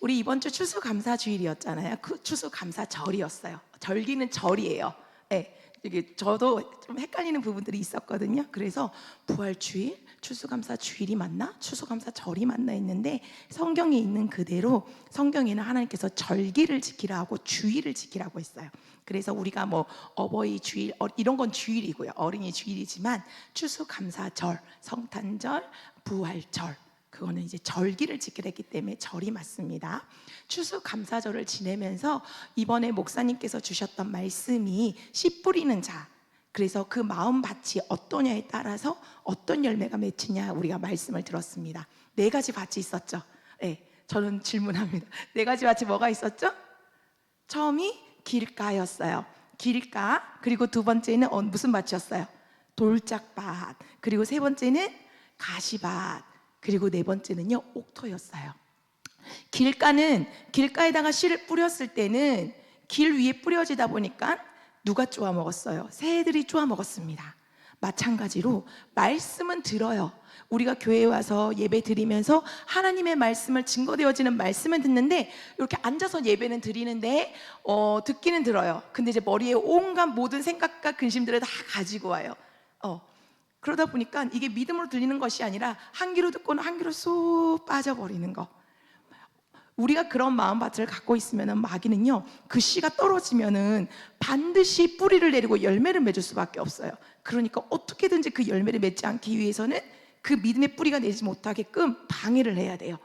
우리 이번 주 추수감사주일이었잖아요. 그 추수감사절이었어요. 절기는 절이에요. 네, 이게 저도 좀 헷갈리는 부분들이 있었거든요. 그래서 부활주일, 추수감사주일이 맞나? 추수감사절이 맞나 했는데 성경에 있는 그대로 성경에는 하나님께서 절기를 지키라고 주일을 지키라고 했어요. 그래서 우리가 뭐 어버이 주일 이런 건 주일이고요. 어린이 주일이지만 추수감사절, 성탄절, 부활절 그거는 이제 절기를 지키라 했기 때문에 절이 맞습니다. 추수감사절을 지내면서 이번에 목사님께서 주셨던 말씀이 씨 뿌리는 자, 그래서 그 마음밭이 어떠냐에 따라서 어떤 열매가 맺히냐 우리가 말씀을 들었습니다. 4가지 밭이 있었죠. 네, 저는 질문합니다. 4가지 밭이 뭐가 있었죠? 처음이 길가였어요. 길가. 그리고 두 번째는 무슨 밭이었어요? 돌짝밭. 그리고 세 번째는 가시밭. 그리고 네 번째는요 옥토였어요. 길가는 길가에다가 씨를 뿌렸을 때는 길 위에 뿌려지다 보니까 누가 쪼아 먹었어요? 새들이 쪼아 먹었습니다. 마찬가지로 말씀은 들어요. 우리가 교회에 와서 예배 드리면서 하나님의 말씀을 증거되어지는 말씀은 듣는데 이렇게 앉아서 예배는 드리는데 듣기는 들어요. 근데 이제 머리에 온갖 모든 생각과 근심들을 다 가지고 와요. 그러다 보니까 이게 믿음으로 들리는 것이 아니라 한 귀로 듣고는 한 귀로 쏙 빠져버리는 거. 우리가 그런 마음밭을 갖고 있으면 마귀는요 그 씨가 떨어지면은 반드시 뿌리를 내리고 열매를 맺을 수밖에 없어요. 그러니까 어떻게든지 그 열매를 맺지 않기 위해서는 그 믿음의 뿌리가 내지 못하게끔 방해를 해야 돼요.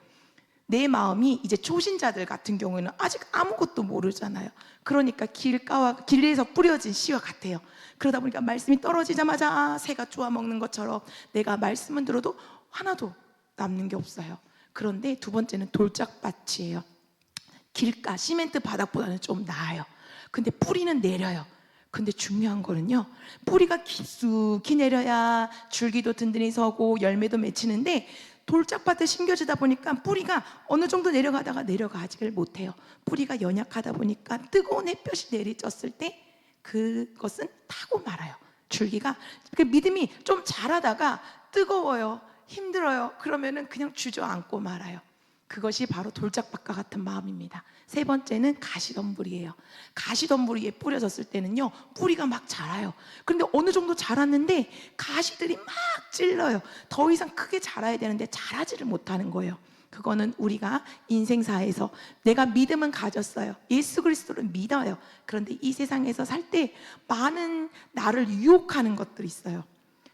내 마음이 이제 초신자들 같은 경우에는 아직 아무것도 모르잖아요. 그러니까 길에서 뿌려진 씨와 같아요. 그러다 보니까 말씀이 떨어지자마자 새가 쪼아 먹는 것처럼 내가 말씀은 들어도 하나도 남는 게 없어요. 그런데 두 번째는 돌짝밭이에요. 길가, 시멘트 바닥보다는 좀 나아요. 근데 뿌리는 내려요. 근데 중요한 거는요 뿌리가 깊숙이 내려야 줄기도 든든히 서고 열매도 맺히는데 돌짝밭에 심겨지다 보니까 뿌리가 어느 정도 내려가다가 내려가지를 못해요. 뿌리가 연약하다 보니까 뜨거운 햇볕이 내리쬐었을 때 그것은 타고 말아요. 줄기가 그 믿음이 좀 자라다가 뜨거워요, 힘들어요. 그러면은 그냥 주저앉고 말아요. 그것이 바로 돌짝밭과 같은 마음입니다. 세 번째는 가시덤불이에요. 가시덤불 위에 뿌려졌을 때는요 뿌리가 막 자라요. 그런데 어느 정도 자랐는데 가시들이 막 찔러요. 더 이상 크게 자라야 되는데 자라지를 못하는 거예요. 그거는 우리가 인생사에서 내가 믿음은 가졌어요. 예수 그리스도를 믿어요. 그런데 이 세상에서 살 때 많은 나를 유혹하는 것들이 있어요.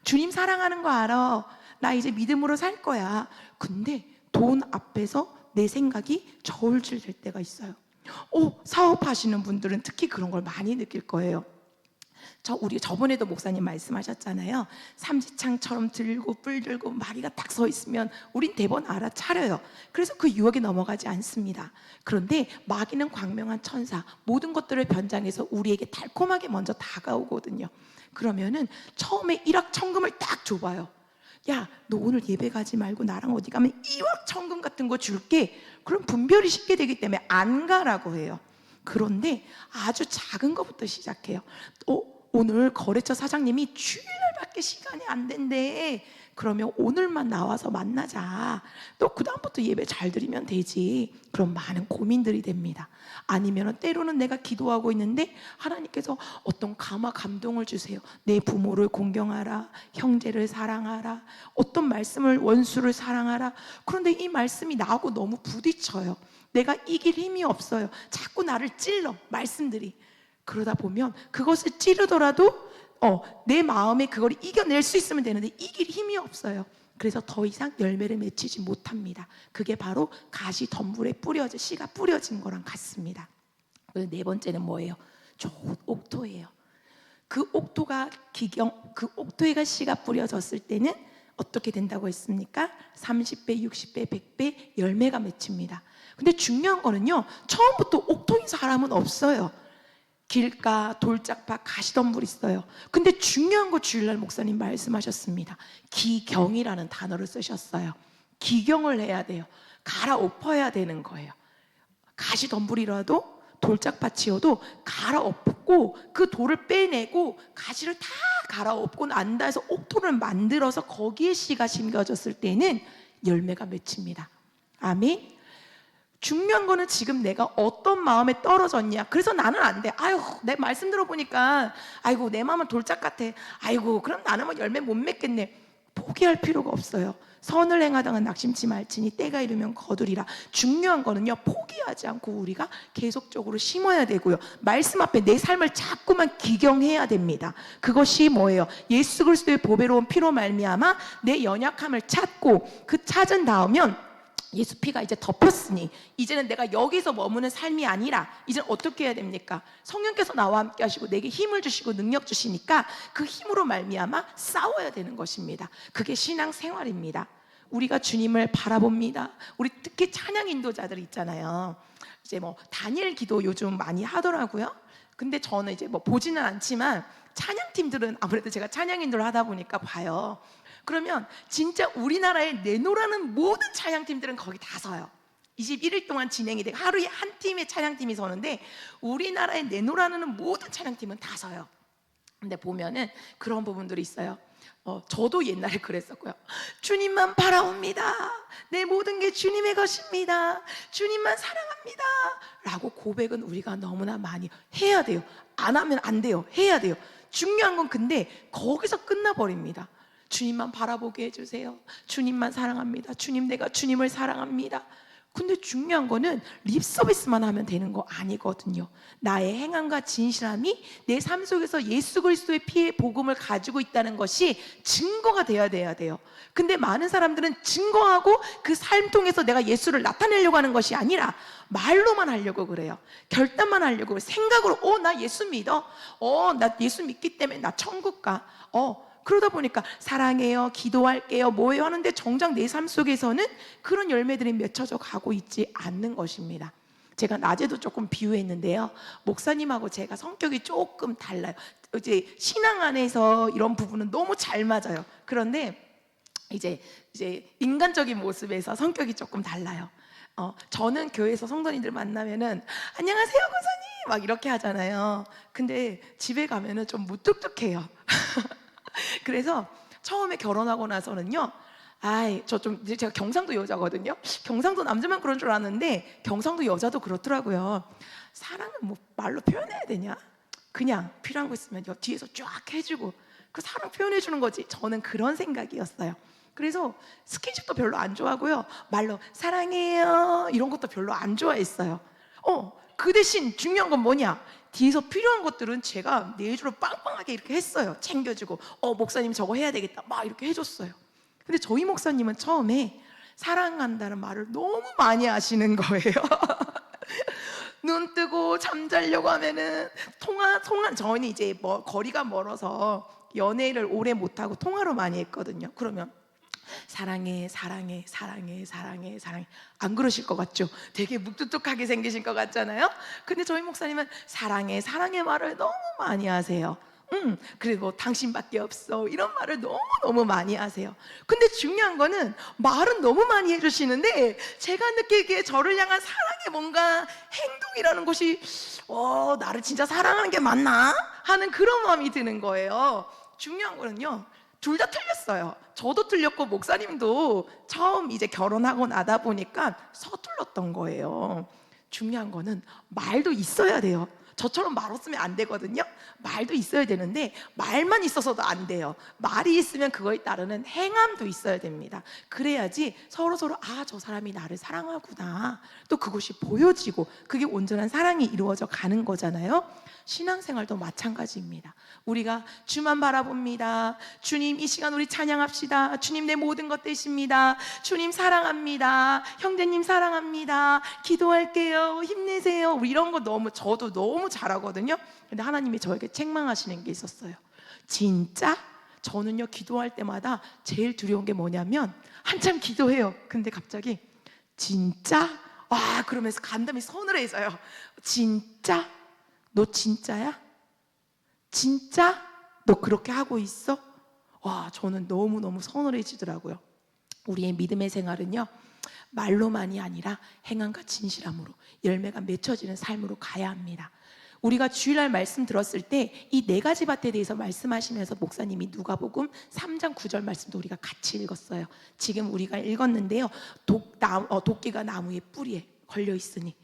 주님 사랑하는 거 알아. 나 이제 믿음으로 살 거야. 근데 돈 앞에서 내 생각이 저울질 될 때가 있어요. 사업하시는 분들은 특히 그런 걸 많이 느낄 거예요. 우리 저번에도 목사님 말씀하셨잖아요. 삼지창처럼 들고 뿔 들고 마귀가 딱 서 있으면 우린 대번 알아차려요. 그래서 그 유혹에 넘어가지 않습니다. 그런데 마귀는 광명한 천사, 모든 것들을 변장해서 우리에게 달콤하게 먼저 다가오거든요. 그러면은 처음에 일확천금을 딱 줘봐요. 야, 너 오늘 예배 가지 말고 나랑 어디 가면 일확천금 같은 거 줄게. 그럼 분별이 쉽게 되기 때문에 안 가라고 해요. 그런데 아주 작은 것부터 시작해요. 오늘 거래처 사장님이 주일날밖에 시간이 안 된대. 그러면 오늘만 나와서 만나자. 너 그다음부터 예배 잘 드리면 되지. 그럼 많은 고민들이 됩니다. 아니면 때로는 내가 기도하고 있는데 하나님께서 어떤 감동을 주세요. 내 부모를 공경하라, 형제를 사랑하라, 어떤 말씀을 원수를 사랑하라. 그런데 이 말씀이 나하고 너무 부딪혀요. 내가 이길 힘이 없어요. 자꾸 나를 찔러 말씀들이. 그러다 보면 그것을 찌르더라도 내 마음에 그걸 이겨낼 수 있으면 되는데 이길 힘이 없어요. 그래서 더 이상 열매를 맺히지 못합니다. 그게 바로 가시덤불에 씨가 뿌려진 거랑 같습니다. 네 번째는 뭐예요? 좋은 옥토예요. 그 옥토에가 씨가 뿌려졌을 때는 어떻게 된다고 했습니까? 30배, 60배, 100배 열매가 맺힙니다. 근데 중요한 거는요 처음부터 옥토인 사람은 없어요. 길가, 돌짝밭, 가시덤불 있어요. 근데 중요한 거 주일날 목사님 말씀하셨습니다. 기경이라는 단어를 쓰셨어요. 기경을 해야 돼요. 갈아엎어야 되는 거예요. 가시덤불이라도 돌짝밭이어도 갈아엎고 그 돌을 빼내고 가시를 다 갈아엎고 난 다음에 옥토를 만들어서 거기에 씨가 심겨졌을 때는 열매가 맺힙니다. 아멘. 중요한 거는 지금 내가 어떤 마음에 떨어졌냐. 그래서 나는 안 돼. 아유, 내 말씀 들어보니까 아이고 내 마음은 돌짝 같아. 아이고 그럼 나는 뭐 열매 못 맺겠네. 포기할 필요가 없어요. 선을 행하다가 낙심치 말지니 때가 이르면 거두리라. 중요한 거는요, 포기하지 않고 우리가 계속적으로 심어야 되고요, 말씀 앞에 내 삶을 자꾸만 기경해야 됩니다. 그것이 뭐예요? 예수 그리스도의 보배로운 피로 말미암아 내 연약함을 찾고 그 찾은 다음면 예수 피가 이제 덮였으니 이제는 내가 여기서 머무는 삶이 아니라 이제는 어떻게 해야 됩니까? 성령께서 나와 함께 하시고 내게 힘을 주시고 능력 주시니까 그 힘으로 말미암아 싸워야 되는 것입니다. 그게 신앙생활입니다. 우리가 주님을 바라봅니다. 우리 특히 찬양 인도자들 있잖아요. 이제 뭐 단일 기도 요즘 많이 하더라고요. 근데 저는 이제 뭐 보지는 않지만 찬양팀들은 아무래도 제가 찬양 인도를 하다 보니까 봐요. 그러면 진짜 우리나라에 내노라는 모든 찬양팀들은 거기 다 서요. 21일 동안 진행이 되고 하루에 한 팀의 찬양팀이 서는데 우리나라에 내노라는 모든 찬양팀은 다 서요. 근데 보면은 그런 부분들이 있어요. 저도 옛날에 그랬었고요. 주님만 바라옵니다. 내 모든 게 주님의 것입니다. 주님만 사랑합니다. 라고 고백은 우리가 너무나 많이 해야 돼요. 안 하면 안 돼요. 해야 돼요. 중요한 건 근데 거기서 끝나버립니다. 주님만 바라보게 해주세요. 주님만 사랑합니다. 주님, 내가 주님을 사랑합니다. 근데 중요한 거는 립 서비스만 하면 되는 거 아니거든요. 나의 행함과 진실함이 내 삶 속에서 예수 그리스도의 피의 복음을 가지고 있다는 것이 증거가 돼야 돼요. 근데 많은 사람들은 증거하고 그 삶 통해서 내가 예수를 나타내려고 하는 것이 아니라 말로만 하려고 그래요. 결단만 하려고 생각으로 나 예수 믿어. 나 예수 믿기 때문에 나 천국 가. 그러다 보니까 사랑해요, 기도할게요, 뭐예요 하는데 정작 내 삶 속에서는 그런 열매들이 맺혀져 가고 있지 않는 것입니다. 제가 낮에도 조금 비유했는데요, 목사님하고 제가 성격이 조금 달라요. 이제 신앙 안에서 이런 부분은 너무 잘 맞아요. 그런데 이제 인간적인 모습에서 성격이 조금 달라요. 저는 교회에서 성도님들 만나면은 안녕하세요 권사님 막 이렇게 하잖아요. 근데 집에 가면은 좀 무뚝뚝해요. 그래서 처음에 결혼하고 나서는요, 제가 경상도 여자거든요. 경상도 남자만 그런 줄 아는데 경상도 여자도 그렇더라고요. 사랑은 뭐 말로 표현해야 되냐? 그냥 필요한 거 있으면 뒤에서 쫙 해주고 그 사랑 표현해 주는 거지. 저는 그런 생각이었어요. 그래서 스킨십도 별로 안 좋아하고요, 말로 사랑해요 이런 것도 별로 안 좋아했어요. 그 대신 중요한 건 뭐냐? 뒤에서 필요한 것들은 제가 내주로 빵빵하게 이렇게 했어요. 챙겨주고 목사님 저거 해야 되겠다 막 이렇게 해줬어요. 근데 저희 목사님은 처음에 사랑한다는 말을 너무 많이 하시는 거예요. 눈 뜨고 잠자려고 하면은 통화 저희는 이제 거리가 멀어서 연애를 오래 못하고 통화로 많이 했거든요. 그러면 사랑해 사랑해 사랑해 사랑해 사랑해. 안 그러실 것 같죠? 되게 묵뚝뚝하게 생기신 것 같잖아요. 근데 저희 목사님은 사랑해 사랑해 말을 너무 많이 하세요. 그리고 당신밖에 없어 이런 말을 너무너무 많이 하세요. 근데 중요한 거는 말은 너무 많이 해주시는데 제가 느끼기에 저를 향한 사랑의 뭔가 행동이라는 것이 나를 진짜 사랑하는 게 맞나? 하는 그런 마음이 드는 거예요. 중요한 거는요, 둘 다 틀렸어요. 저도 틀렸고 목사님도 처음 이제 결혼하고 나다 보니까 서툴렀던 거예요. 중요한 거는 말도 있어야 돼요. 저처럼 말 없으면 안 되거든요. 말도 있어야 되는데 말만 있어서도 안 돼요. 말이 있으면 그거에 따르는 행함도 있어야 됩니다. 그래야지 서로 저 사람이 나를 사랑하구나, 또 그것이 보여지고 그게 온전한 사랑이 이루어져 가는 거잖아요. 신앙생활도 마찬가지입니다. 우리가 주만 바라봅니다. 주님 이 시간 우리 찬양합시다. 주님 내 모든 것 되십니다. 주님 사랑합니다. 형제님 사랑합니다. 기도할게요. 힘내세요. 우리 이런 거 저도 너무 잘하거든요. 근데 하나님이 저에게 책망하시는 게 있었어요. 진짜? 저는요 기도할 때마다 제일 두려운 게 뭐냐면 한참 기도해요. 근데 갑자기 진짜? 그러면서 간담이 서늘해져요. 진짜? 너 진짜야? 진짜? 너 그렇게 하고 있어? 저는 너무너무 서늘해지더라고요. 우리의 믿음의 생활은요, 말로만이 아니라 행함과 진실함으로 열매가 맺혀지는 삶으로 가야 합니다. 우리가 주일날 말씀 들었을 때 이 네 가지 밭에 대해서 말씀하시면서 목사님이 누가복음 3장 9절 말씀도 우리가 같이 읽었어요. 지금 우리가 읽었는데요, 도끼가 나무의 뿌리에 걸려 있으니.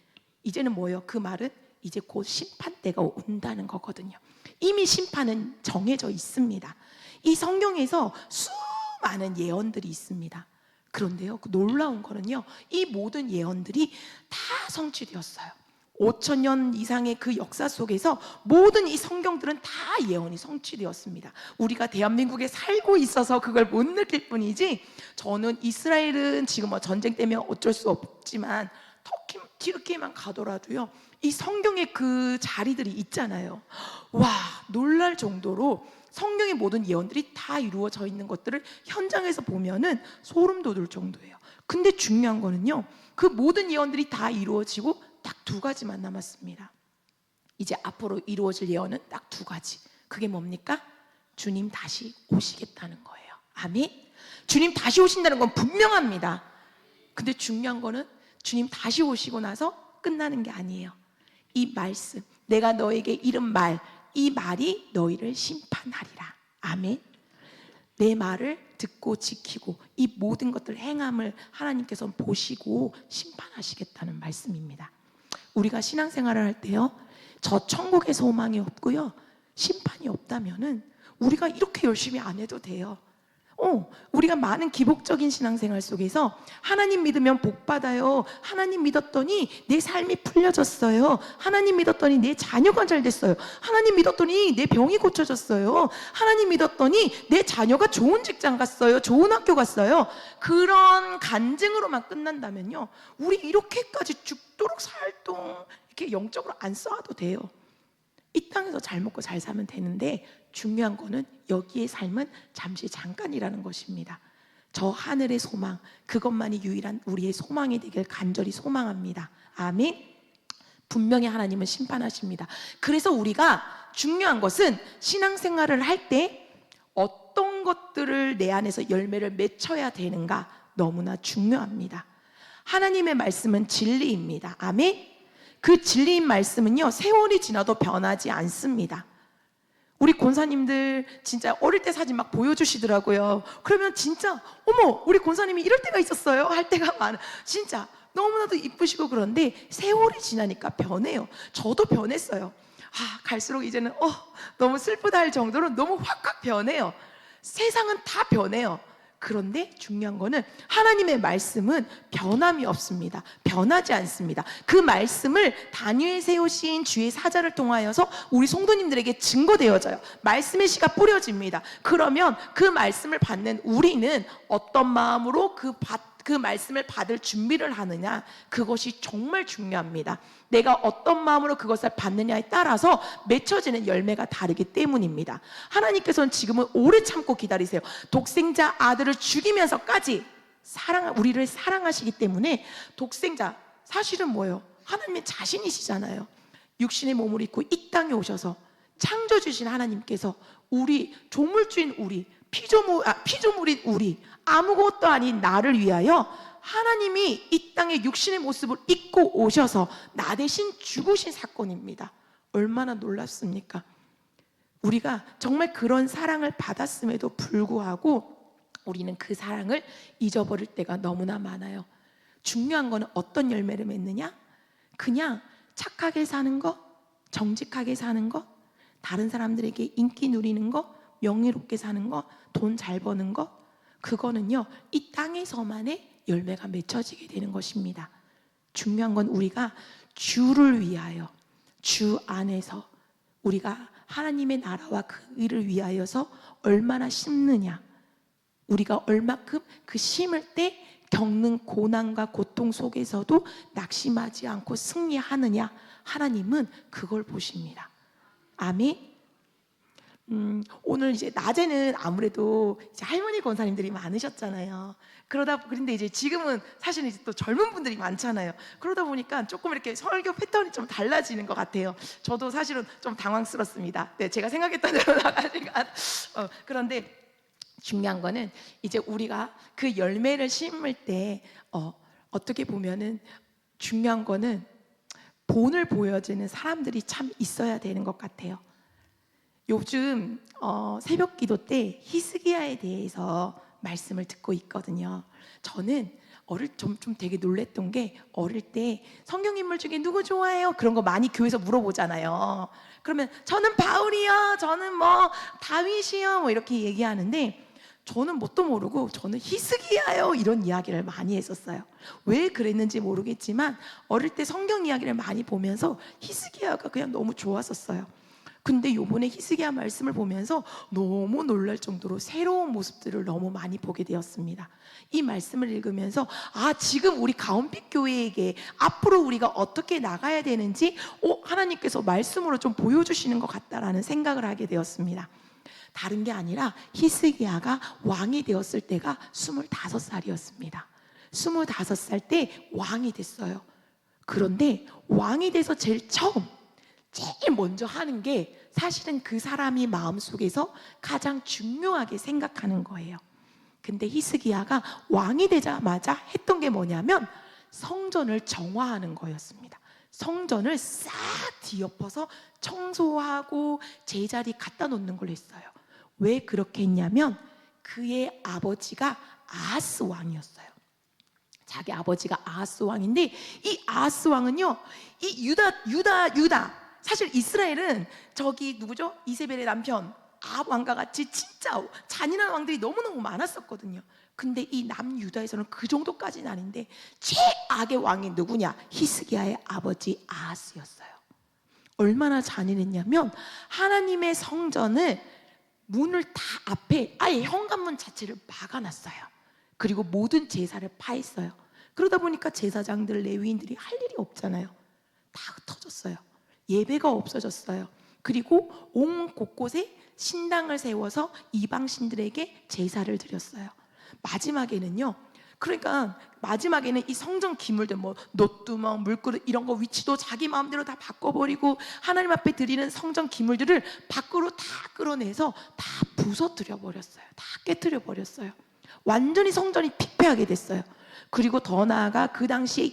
이제는 뭐예요? 그 말은 이제 곧 심판 때가 온다는 거거든요. 이미 심판은 정해져 있습니다. 이 성경에서 수많은 예언들이 있습니다. 그런데요, 그 놀라운 거는요, 이 모든 예언들이 다 성취되었어요. 5,000년 이상의 그 역사 속에서 모든 이 성경들은 다 예언이 성취되었습니다. 우리가 대한민국에 살고 있어서 그걸 못 느낄 뿐이지, 저는 이스라엘은 지금 뭐 전쟁 때문에 어쩔 수 없지만 튀르키예만 가더라도요, 이 성경의 그 자리들이 있잖아요. 와, 놀랄 정도로 성경의 모든 예언들이 다 이루어져 있는 것들을 현장에서 보면은 소름 돋을 정도예요. 근데 중요한 거는요, 그 모든 예언들이 다 이루어지고 딱 두 가지만 남았습니다. 이제 앞으로 이루어질 예언은 딱 두 가지. 그게 뭡니까? 주님 다시 오시겠다는 거예요. 아멘. 주님 다시 오신다는 건 분명합니다. 근데 중요한 거는 주님 다시 오시고 나서 끝나는 게 아니에요. 이 말씀, 내가 너에게 이른 말, 이 말이 너희를 심판하리라. 아멘. 내 말을 듣고 지키고 이 모든 것들 행함을 하나님께서 보시고 심판하시겠다는 말씀입니다. 우리가 신앙생활을 할 때요, 저 천국의 소망이 없고요, 심판이 없다면은 우리가 이렇게 열심히 안 해도 돼요. 우리가 많은 기복적인 신앙생활 속에서 하나님 믿으면 복 받아요. 하나님 믿었더니 내 삶이 풀려졌어요. 하나님 믿었더니 내 자녀가 잘 됐어요. 하나님 믿었더니 내 병이 고쳐졌어요. 하나님 믿었더니 내 자녀가 좋은 직장 갔어요. 좋은 학교 갔어요. 그런 간증으로만 끝난다면요, 우리 이렇게까지 죽도록 살동 이렇게 영적으로 안 쌓아도 돼요. 이 땅에서 잘 먹고 잘 살면 되는데, 중요한 거는 여기의 삶은 잠시 잠깐이라는 것입니다. 저 하늘의 소망, 그것만이 유일한 우리의 소망이 되길 간절히 소망합니다. 아멘. 분명히 하나님은 심판하십니다. 그래서 우리가 중요한 것은 신앙생활을 할 때 어떤 것들을 내 안에서 열매를 맺혀야 되는가, 너무나 중요합니다. 하나님의 말씀은 진리입니다. 아멘. 그 진리인 말씀은요, 세월이 지나도 변하지 않습니다. 우리 권사님들 진짜 어릴 때 사진 막 보여주시더라고요. 그러면 진짜 어머, 우리 권사님이 이럴 때가 있었어요 할 때가 많아. 진짜 너무나도 이쁘시고. 그런데 세월이 지나니까 변해요. 저도 변했어요. 갈수록 이제는 너무 슬프다 할 정도로 너무 확확 변해요. 세상은 다 변해요. 그런데 중요한 거는 하나님의 말씀은 변함이 없습니다. 변하지 않습니다. 그 말씀을 다니엘 세우신 주의 사자를 통하여서 우리 성도님들에게 증거되어져요. 말씀의 씨가 뿌려집니다. 그러면 그 말씀을 받는 우리는 어떤 마음으로 그 말씀을 받을 준비를 하느냐, 그것이 정말 중요합니다. 내가 어떤 마음으로 그것을 받느냐에 따라서 맺혀지는 열매가 다르기 때문입니다. 하나님께서는 지금은 오래 참고 기다리세요. 독생자 아들을 죽이면서까지 우리를 사랑하시기 때문에, 독생자 사실은 뭐예요? 하나님의 자신이시잖아요. 육신의 몸을 입고 이 땅에 오셔서 창조주신 하나님께서 우리 조물주인 우리, 피조물인 우리, 아무것도 아닌 나를 위하여 하나님이 이 땅에 육신의 모습을 입고 오셔서 나 대신 죽으신 사건입니다. 얼마나 놀랍습니까? 우리가 정말 그런 사랑을 받았음에도 불구하고 우리는 그 사랑을 잊어버릴 때가 너무나 많아요. 중요한 거는 어떤 열매를 맺느냐? 그냥 착하게 사는 거, 정직하게 사는 거, 다른 사람들에게 인기 누리는 거, 명예롭게 사는 거, 돈 잘 버는 거, 그거는요, 이 땅에서만의 열매가 맺혀지게 되는 것입니다. 중요한 건 우리가 주를 위하여, 주 안에서 우리가 하나님의 나라와 그 일을 위하여서 얼마나 심느냐, 우리가 얼마큼 그 심을 때 겪는 고난과 고통 속에서도 낙심하지 않고 승리하느냐, 하나님은 그걸 보십니다. 아멘. 오늘 이제 낮에는 아무래도 이제 할머니 권사님들이 많으셨잖아요. 그런데 이제 지금은 사실은 이제 또 젊은 분들이 많잖아요. 그러다 보니까 조금 이렇게 설교 패턴이 좀 달라지는 것 같아요. 저도 사실은 좀 당황스럽습니다. 네, 제가 생각했던 대로 나가니까. 그런데 중요한 거는 이제 우리가 그 열매를 심을 때 어떻게 보면은 중요한 거는 본을 보여주는 사람들이 참 있어야 되는 것 같아요. 요즘 새벽 기도 때 히스기야에 대해서 말씀을 듣고 있거든요. 저는 좀 되게 놀랬던 게, 어릴 때 성경 인물 중에 누구 좋아해요? 그런 거 많이 교회에서 물어보잖아요. 그러면 저는 바울이요, 저는 뭐 다윗이요, 뭐 이렇게 얘기하는데, 저는 뭣도 모르고 저는 히스기야요 이런 이야기를 많이 했었어요. 왜 그랬는지 모르겠지만 어릴 때 성경 이야기를 많이 보면서 히스기야가 그냥 너무 좋았었어요. 근데 요번에 히스기야 말씀을 보면서 너무 놀랄 정도로 새로운 모습들을 너무 많이 보게 되었습니다. 이 말씀을 읽으면서 지금 우리 가온빛 교회에게 앞으로 우리가 어떻게 나가야 되는지 하나님께서 말씀으로 좀 보여주시는 것 같다라는 생각을 하게 되었습니다. 다른 게 아니라 히스기야가 왕이 되었을 때가 25살이었습니다. 25살 때 왕이 됐어요. 그런데 왕이 돼서 제일 먼저 하는 게 사실은 그 사람이 마음속에서 가장 중요하게 생각하는 거예요. 근데 히스기야가 왕이 되자마자 했던 게 뭐냐면 성전을 정화하는 거였습니다. 성전을 싹 뒤엎어서 청소하고 제자리 갖다 놓는 걸 했어요. 왜 그렇게 했냐면 그의 아버지가 아하스 왕이었어요. 자기 아버지가 아하스 왕인데, 이 아하스 왕은요, 이 유다, 사실 이스라엘은 저기 누구죠? 이세벨의 남편 아합 왕과 같이 진짜 잔인한 왕들이 너무너무 많았었거든요. 근데 이 남유다에서는 그 정도까지는 아닌데 최악의 왕이 누구냐? 히스기야의 아버지 아하스였어요. 얼마나 잔인했냐면 하나님의 성전을 문을 다 앞에 아예 현관문 자체를 막아놨어요. 그리고 모든 제사를 파했어요. 그러다 보니까 제사장들, 레위인들이 할 일이 없잖아요. 다 흩어졌어요. 예배가 없어졌어요. 그리고 온 곳곳에 신당을 세워서 이방신들에게 제사를 드렸어요. 마지막에는요, 그러니까 마지막에는 이 성전 기물들, 뭐 놋두멍, 물그릇 이런 거 위치도 자기 마음대로 다 바꿔버리고 하나님 앞에 드리는 성전 기물들을 밖으로 다 끌어내서 다 부서뜨려 버렸어요. 다 깨뜨려 버렸어요. 완전히 성전이 피폐하게 됐어요. 그리고 더 나아가 그 당시에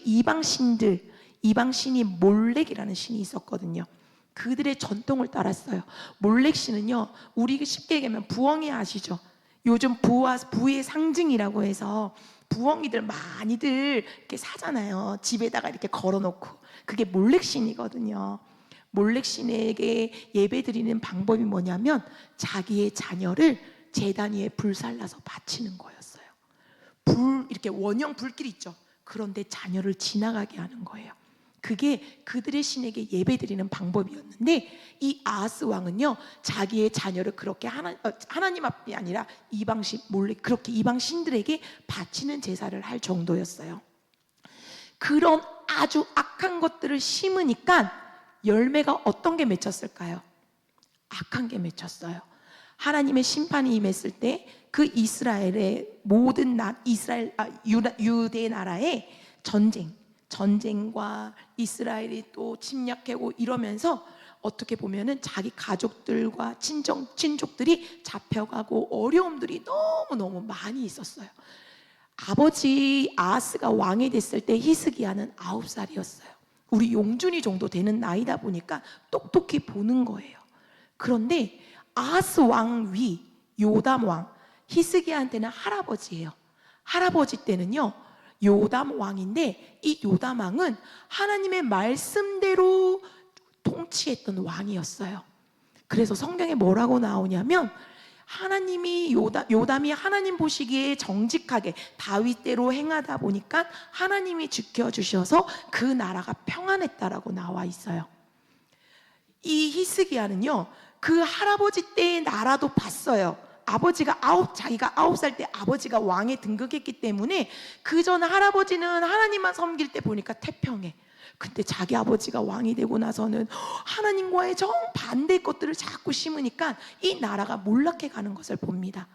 이방신이 몰렉이라는 신이 있었거든요. 그들의 전통을 따랐어요. 몰렉 신은요, 우리 쉽게 얘기하면 부엉이 아시죠? 요즘 부의 상징이라고 해서 부엉이들 많이들 이렇게 사잖아요. 집에다가 이렇게 걸어놓고. 그게 몰렉신이거든요. 몰렉신에게 예배드리는 방법이 뭐냐면 자기의 자녀를 제단 위에 불살라서 바치는 거였어요. 이렇게 원형 불길 있죠. 그런데 자녀를 지나가게 하는 거예요. 그게 그들의 신에게 예배드리는 방법이었는데, 이 아하스 왕은요, 자기의 자녀를 그렇게 하나님 앞이 아니라 이방신 몰래 그렇게 이방신들에게 바치는 제사를 할 정도였어요. 그런 아주 악한 것들을 심으니까 열매가 어떤 게 맺혔을까요? 악한 게 맺혔어요. 하나님의 심판이 임했을 때 그 이스라엘의 모든 유대 나라의 전쟁과 이스라엘이 또 침략하고 이러면서 어떻게 보면은 자기 가족들과 친족들이 잡혀가고 어려움들이 너무너무 많이 있었어요. 아버지 아하스가 왕이 됐을 때 히스기야는 9살이었어요. 우리 용준이 정도 되는 나이다 보니까 똑똑히 보는 거예요. 그런데 아하스 왕 위 요담 왕, 히스기야한테는 할아버지예요. 할아버지 때는요, 요담 왕인데, 이 요담 왕은 하나님의 말씀대로 통치했던 왕이었어요. 그래서 성경에 뭐라고 나오냐면 요담이 하나님 보시기에 정직하게 다윗대로 행하다 보니까 하나님이 지켜주셔서 그 나라가 평안했다라고 나와 있어요. 이 히스기야는요, 그 할아버지 때의 나라도 봤어요. 자기가 9살 때 아버지가 왕에 등극했기 때문에 그 전 할아버지는 하나님만 섬길 때 보니까 태평해. 근데 자기 아버지가 왕이 되고 나서는 하나님과의 정반대의 것들을 자꾸 심으니까 이 나라가 몰락해 가는 것을 봅니다.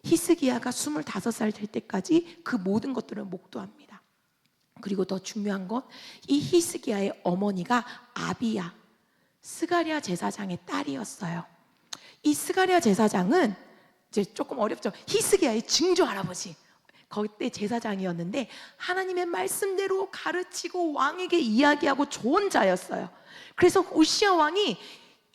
히스기야가 25살 될 때까지 그 모든 것들을 목도합니다. 그리고 더 중요한 건 이 히스기야의 어머니가 아비야, 스가랴 제사장의 딸이었어요. 이 스가랴 제사장은 이제 조금 어렵죠. 히스기야의 증조 할아버지, 그때 제사장이었는데 하나님의 말씀대로 가르치고 왕에게 이야기하고 좋은 자였어요. 그래서 우시야 왕이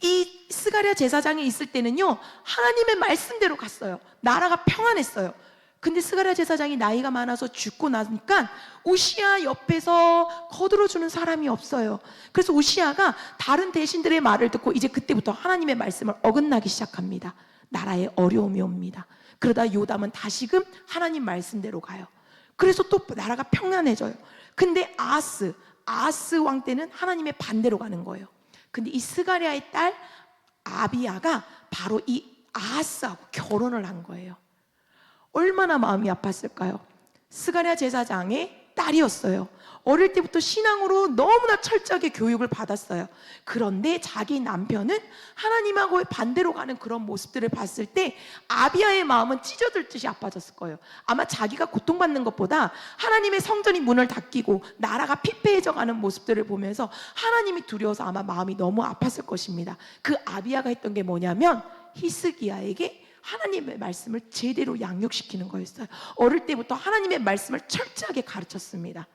이 스가랴 제사장이 있을 때는요, 하나님의 말씀대로 갔어요. 나라가 평안했어요. 근데 스가랴 제사장이 나이가 많아서 죽고 나니까 우시야 옆에서 거들어주는 사람이 없어요. 그래서 우시야가 다른 대신들의 말을 듣고 이제 그때부터 하나님의 말씀을 어긋나기 시작합니다. 나라에 어려움이 옵니다. 그러다 요담은 다시금 하나님 말씀대로 가요. 그래서 또 나라가 평안해져요. 근데 아하스 왕 때는 하나님의 반대로 가는 거예요. 근데 이 스가랴의 딸 아비야가 바로 이 아하스하고 결혼을 한 거예요. 얼마나 마음이 아팠을까요? 스가랴 제사장의 딸이었어요. 어릴 때부터 신앙으로 너무나 철저하게 교육을 받았어요. 그런데 자기 남편은 하나님하고 반대로 가는 그런 모습들을 봤을 때 아비야의 마음은 찢어질 듯이 아파졌을 거예요. 아마 자기가 고통받는 것보다 하나님의 성전이 문을 닫히고 나라가 피폐해져 가는 모습들을 보면서 하나님이 두려워서 아마 마음이 너무 아팠을 것입니다. 그 아비야가 했던 게 뭐냐면 히스기야에게 하나님의 말씀을 제대로 양육시키는 거였어요. 어릴 때부터 하나님의 말씀을 철저하게 가르쳤습니다.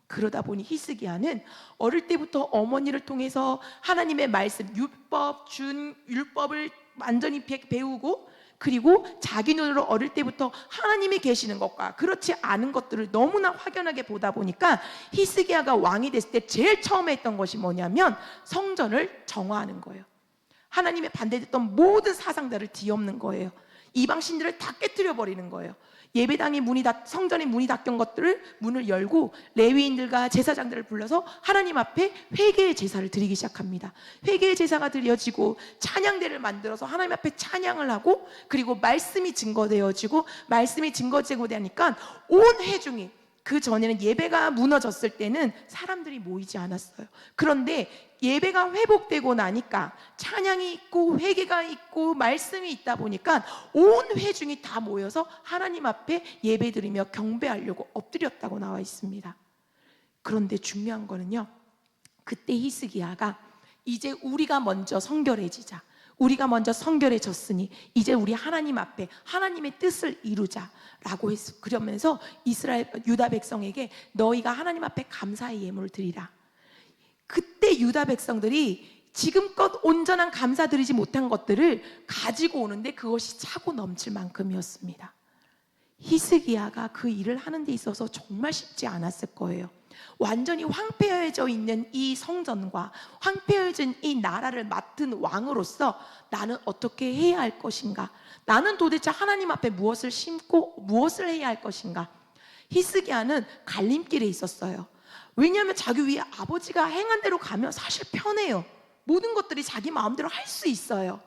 그러다 보니 히스기야는 어릴 때부터 어머니를 통해서 하나님의 말씀, 율법을 완전히 배우고, 그리고 자기 눈으로 어릴 때부터 하나님이 계시는 것과 그렇지 않은 것들을 너무나 확연하게 보다 보니까 히스기야가 왕이 됐을 때 제일 처음에 했던 것이 뭐냐면 성전을 정화하는 거예요. 하나님의 반대됐던 모든 사상들을 뒤엎는 거예요. 이방 신들을 다 깨뜨려 버리는 거예요. 예배당의 성전의 문이 닫힌 것들을 문을 열고 레위인들과 제사장들을 불러서 하나님 앞에 회개의 제사를 드리기 시작합니다. 회개의 제사가 드려지고 찬양대를 만들어서 하나님 앞에 찬양을 하고, 그리고 말씀이 증거되어지고, 말씀이 증거되고 되니까 온 회중이, 그 전에는 예배가 무너졌을 때는 사람들이 모이지 않았어요. 그런데 예배가 회복되고 나니까 찬양이 있고 회개가 있고 말씀이 있다 보니까 온 회중이 다 모여서 하나님 앞에 예배드리며 경배하려고 엎드렸다고 나와 있습니다. 그런데 중요한 거는요, 그때 히스기야가 이제 우리가 먼저 성결해지자, 우리가 먼저 성결해졌으니 이제 우리 하나님 앞에 하나님의 뜻을 이루자라고 그러면서 유다 백성에게 너희가 하나님 앞에 감사의 예물을 드리라. 그때 유다 백성들이 지금껏 온전한 감사드리지 못한 것들을 가지고 오는데 그것이 차고 넘칠 만큼이었습니다. 히스기야가 그 일을 하는 데 있어서 정말 쉽지 않았을 거예요. 완전히 황폐해져 있는 이 성전과 황폐해진 이 나라를 맡은 왕으로서 나는 어떻게 해야 할 것인가? 나는 도대체 하나님 앞에 무엇을 심고 무엇을 해야 할 것인가? 히스기야는 갈림길에 있었어요. 왜냐하면 자기 위에 아버지가 행한 대로 가면 사실 편해요. 모든 것들이 자기 마음대로 할 수 있어요.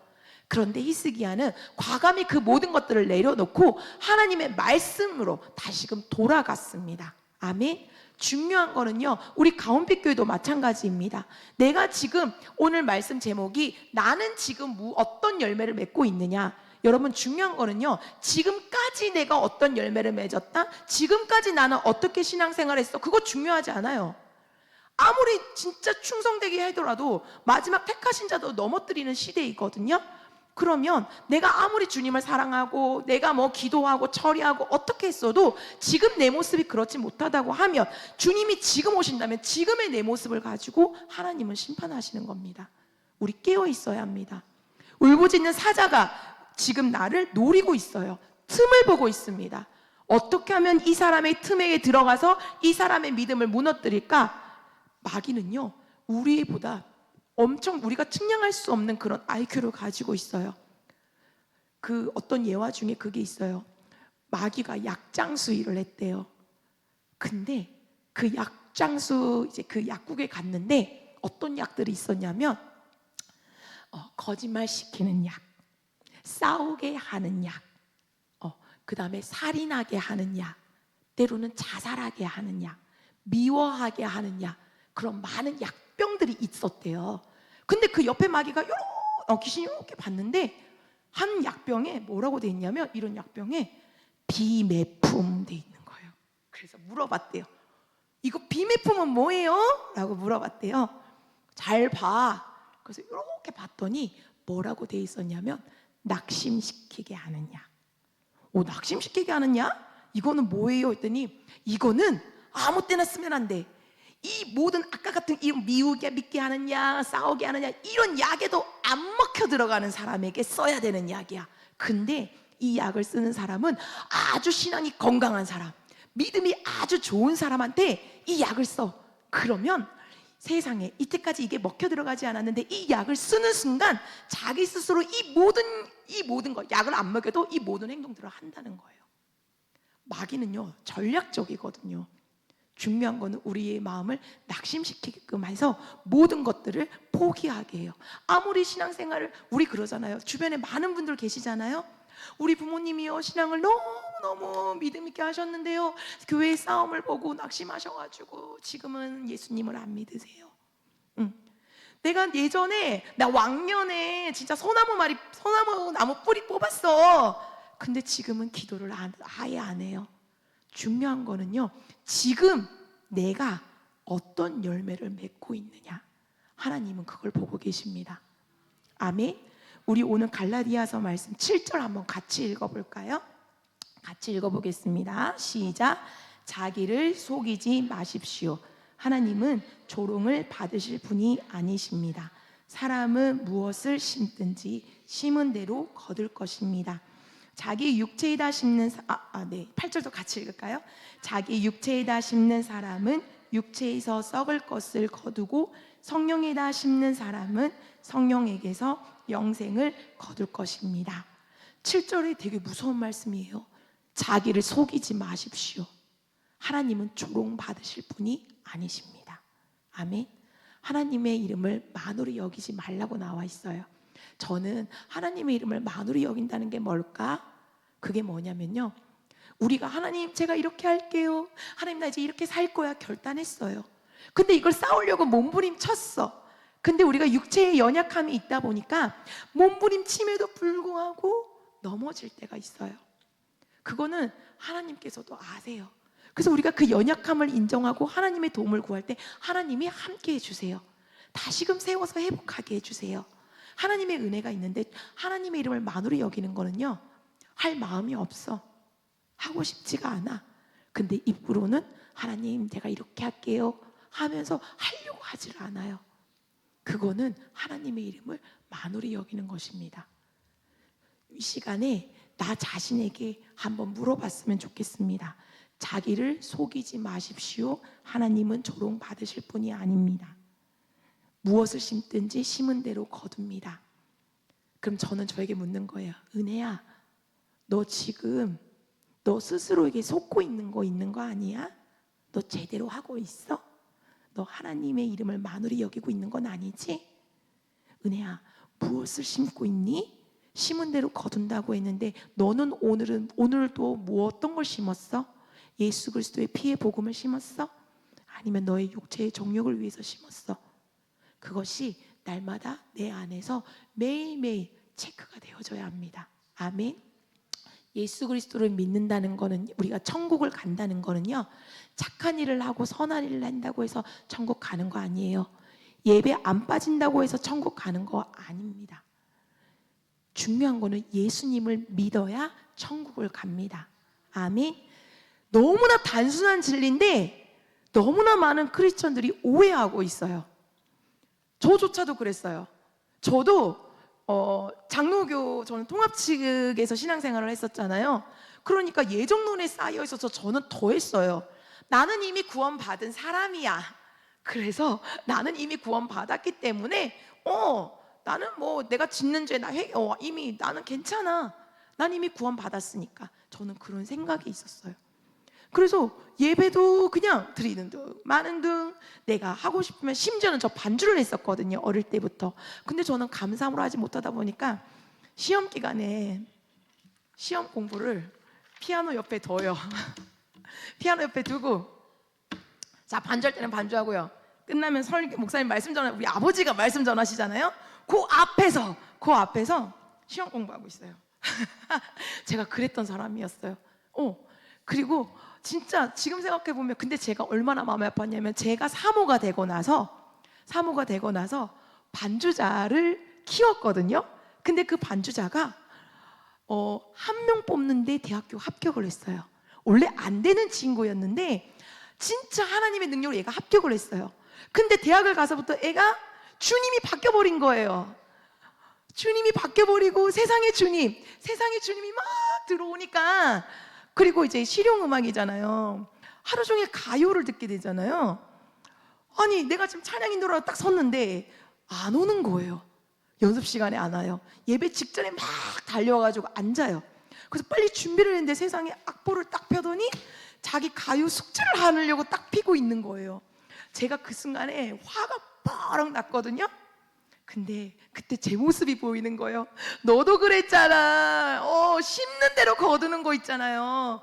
그런데 히스기야는 과감히 그 모든 것들을 내려놓고 하나님의 말씀으로 다시금 돌아갔습니다. 아멘. 중요한 거는요, 우리 가온빛 교회도 마찬가지입니다. 내가 지금 오늘 말씀 제목이 나는 지금 어떤 열매를 맺고 있느냐. 여러분, 중요한 거는요, 지금까지 내가 어떤 열매를 맺었다, 지금까지 나는 어떻게 신앙생활을 했어, 그거 중요하지 않아요. 아무리 진짜 충성되게 하더라도 마지막 택하신 자도 넘어뜨리는 시대이거든요. 그러면 내가 아무리 주님을 사랑하고 내가 기도하고 처리하고 어떻게 했어도 지금 내 모습이 그렇지 못하다고 하면 주님이 지금 오신다면 지금의 내 모습을 가지고 하나님은 심판하시는 겁니다. 우리 깨어 있어야 합니다. 울부짖는 사자가 지금 나를 노리고 있어요. 틈을 보고 있습니다. 어떻게 하면 이 사람의 틈에 들어가서 이 사람의 믿음을 무너뜨릴까? 마귀는요, 우리보다 엄청 우리가 측량할 수 없는 그런 IQ를 가지고 있어요. 그 어떤 예화 중에 그게 있어요. 마귀가 약장수일을 했대요. 근데 그 약장수 이제 그 약국에 갔는데 어떤 약들이 있었냐면 거짓말 시키는 약, 싸우게 하는 약, 그 다음에 살인하게 하는 약, 때로는 자살하게 하는 약, 미워하게 하는 약, 그런 많은 약병들이 있었대요. 근데 그 옆에 마귀가 귀신이 이렇게 봤는데 한 약병에 뭐라고 돼 있냐면 이런 약병에 비매품 돼 있는 거예요. 그래서 물어봤대요. 이거 비매품은 뭐예요? 라고 물어봤대요. 잘 봐. 그래서 이렇게 봤더니 뭐라고 돼 있었냐면 낙심시키게 하는 약. 낙심시키게 하는 약? 이거는 뭐예요? 했더니 이거는 아무 때나 쓰면 안 돼. 이 모든 아까 같은 이 미우게 믿게 하는 약, 싸우게 하는 약, 이런 약에도 안 먹혀 들어가는 사람에게 써야 되는 약이야. 근데 이 약을 쓰는 사람은 아주 신앙이 건강한 사람, 믿음이 아주 좋은 사람한테 이 약을 써. 그러면 세상에 이때까지 이게 먹혀 들어가지 않았는데 이 약을 쓰는 순간 자기 스스로 이 모든 거, 약을 안 먹여도 이 모든 행동들을 한다는 거예요. 마귀는요 전략적이거든요. 중요한 거는 우리의 마음을 낙심시키게끔 해서 모든 것들을 포기하게 해요. 아무리 신앙생활을, 우리 그러잖아요. 주변에 많은 분들 계시잖아요. 우리 부모님이요 신앙을 너무너무 믿음 있게 하셨는데요, 교회의 싸움을 보고 낙심하셔가지고 지금은 예수님을 안 믿으세요. 내가 예전에, 나 왕년에 진짜 소나무 나무 뿌리 뽑았어. 근데 지금은 기도를 아예 안 해요. 중요한 거는요, 지금 내가 어떤 열매를 맺고 있느냐, 하나님은 그걸 보고 계십니다. 아멘. 우리 오늘 갈라디아서 말씀 7절 한번 같이 읽어볼까요? 같이 읽어보겠습니다. 시작. 자기를 속이지 마십시오. 하나님은 조롱을 받으실 분이 아니십니다. 사람은 무엇을 심든지 심은 대로 거둘 것입니다. 자기 육체에다 심는 8절도 같이 읽을까요? 자기 육체에다 심는 사람은 육체에서 썩을 것을 거두고 성령에다 심는 사람은 성령에게서 영생을 거둘 것입니다. 7절이 되게 무서운 말씀이에요. 자기를 속이지 마십시오. 하나님은 조롱받으실 분이 아니십니다. 아멘. 하나님의 이름을 만으로 여기지 말라고 나와 있어요. 저는 하나님의 이름을 만으로 여긴다는 게 뭘까? 그게 뭐냐면요, 우리가 하나님 제가 이렇게 할게요, 하나님 나 이제 이렇게 살 거야 결단했어요. 근데 이걸 싸우려고 몸부림쳤어. 근데 우리가 육체의 연약함이 있다 보니까 몸부림침에도 불구하고 넘어질 때가 있어요. 그거는 하나님께서도 아세요. 그래서 우리가 그 연약함을 인정하고 하나님의 도움을 구할 때 하나님이 함께 해주세요. 다시금 세워서 회복하게 해주세요. 하나님의 은혜가 있는데 하나님의 이름을 만으로 여기는 거는요, 할 마음이 없어. 하고 싶지가 않아. 근데 입으로는 하나님 제가 이렇게 할게요 하면서 하려고 하질 않아요. 그거는 하나님의 이름을 만으로 여기는 것입니다. 이 시간에 나 자신에게 한번 물어봤으면 좋겠습니다. 자기를 속이지 마십시오. 하나님은 조롱 받으실 분이 아닙니다. 무엇을 심든지 심은 대로 거둡니다. 그럼 저는 저에게 묻는 거예요. 은혜야, 너 지금 너 스스로에게 속고 있는 거 아니야? 너 제대로 하고 있어? 너 하나님의 이름을 만으로 여기고 있는 건 아니지? 은혜야, 무엇을 심고 있니? 심은 대로 거둔다고 했는데 너는 오늘도 뭐 어떤 걸 심었어? 예수 그리스도의 피의 복음을 심었어? 아니면 너의 육체의 정욕을 위해서 심었어? 그것이 날마다 내 안에서 매일매일 체크가 되어져야 합니다. 아멘. 예수 그리스도를 믿는다는 거는, 우리가 천국을 간다는 거는요, 착한 일을 하고 선한 일을 한다고 해서 천국 가는 거 아니에요. 예배 안 빠진다고 해서 천국 가는 거 아닙니다. 중요한 거는 예수님을 믿어야 천국을 갑니다. 아멘. 너무나 단순한 진리인데 너무나 많은 크리스천들이 오해하고 있어요. 저조차도 그랬어요. 저도 장로교, 저는 통합 측에서 신앙생활을 했었잖아요. 그러니까 예정론에 쌓여 있어서 저는 더 했어요. 나는 이미 구원받은 사람이야. 그래서 나는 이미 구원받았기 때문에 나는 뭐 내가 짓는 죄 이미 나는 괜찮아. 난 이미 구원받았으니까. 저는 그런 생각이 있었어요. 그래서 예배도 그냥 드리는 등 많은 등 내가 하고 싶으면, 심지어는 저 반주를 했었거든요, 어릴 때부터. 근데 저는 감사함으로 하지 못하다 보니까 시험 기간에 시험 공부를 피아노 옆에 둬요. 피아노 옆에 두고, 자 반주할 때는 반주하고요, 끝나면 목사님 말씀 전하, 우리 아버지가 말씀 전하시잖아요. 그 앞에서 시험 공부하고 있어요. 제가 그랬던 사람이었어요. 그리고 진짜 지금 생각해 보면, 근데 제가 얼마나 마음이 아팠냐면, 제가 사모가 되고 나서 반주자를 키웠거든요. 근데 그 반주자가 한 명 뽑는데 대학교 합격을 했어요. 원래 안 되는 친구였는데 진짜 하나님의 능력으로 얘가 합격을 했어요. 근데 대학을 가서부터 애가 주님이 바뀌어버린 거예요. 주님이 바뀌어버리고 세상의 주님이 막 들어오니까, 그리고 이제 실용음악이잖아요. 하루 종일 가요를 듣게 되잖아요. 아니 내가 지금 찬양 인도라고 딱 섰는데 안 오는 거예요. 연습 시간에 안 와요. 예배 직전에 막 달려와가지고 앉아요. 그래서 빨리 준비를 했는데 세상에 악보를 딱 펴더니 자기 가요 숙제를 하려고 딱 피고 있는 거예요. 제가 그 순간에 화가 뻐렁 났거든요. 근데 그때 제 모습이 보이는 거예요. 너도 그랬잖아. 심는 대로 거두는 거 있잖아요.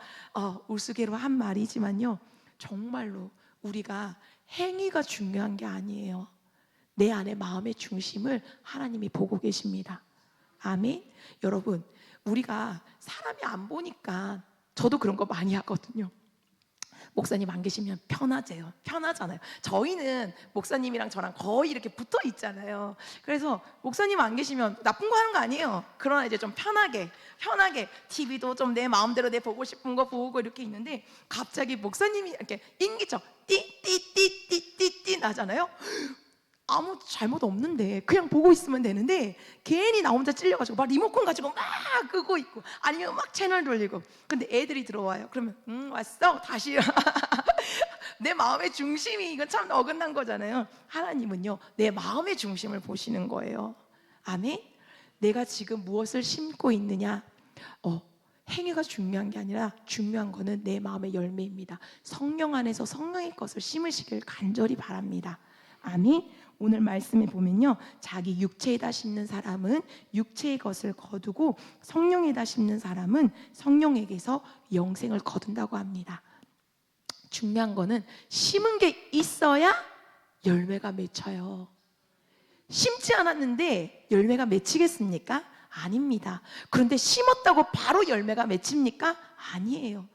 우스개로 한 말이지만요, 정말로 우리가 행위가 중요한 게 아니에요. 내 안에 마음의 중심을 하나님이 보고 계십니다. 아멘. 여러분, 우리가 사람이 안 보니까, 저도 그런 거 많이 하거든요. 목사님 안 계시면 편하잖아요. 저희는 목사님이랑 저랑 거의 이렇게 붙어 있잖아요. 그래서 목사님 안 계시면 나쁜 거 하는 거 아니에요. 그러나 이제 좀 편하게 TV도 좀 내 마음대로 내 보고 싶은 거 보고 이렇게 있는데, 갑자기 목사님이 이렇게 인기척 띠띠띠띠띠띠 나잖아요. 아무 잘못 없는데 그냥 보고 있으면 되는데, 괜히 나 혼자 찔려가지고 막 리모컨 가지고 막 끄고 있고, 아니면 막 채널 돌리고. 근데 애들이 들어와요. 그러면 왔어? 다시 내 마음의 중심이, 이건 참 어긋난 거잖아요. 하나님은요, 내 마음의 중심을 보시는 거예요. 아멘. 내가 지금 무엇을 심고 있느냐, 행위가 중요한 게 아니라 중요한 거는 내 마음의 열매입니다. 성령 안에서 성령의 것을 심으시길 간절히 바랍니다. 아멘. 오늘 말씀에 보면요, 자기 육체에다 심는 사람은 육체의 것을 거두고 성령에다 심는 사람은 성령에게서 영생을 거둔다고 합니다. 중요한 거는 심은 게 있어야 열매가 맺혀요. 심지 않았는데 열매가 맺히겠습니까? 아닙니다. 그런데 심었다고 바로 열매가 맺힙니까? 아니에요.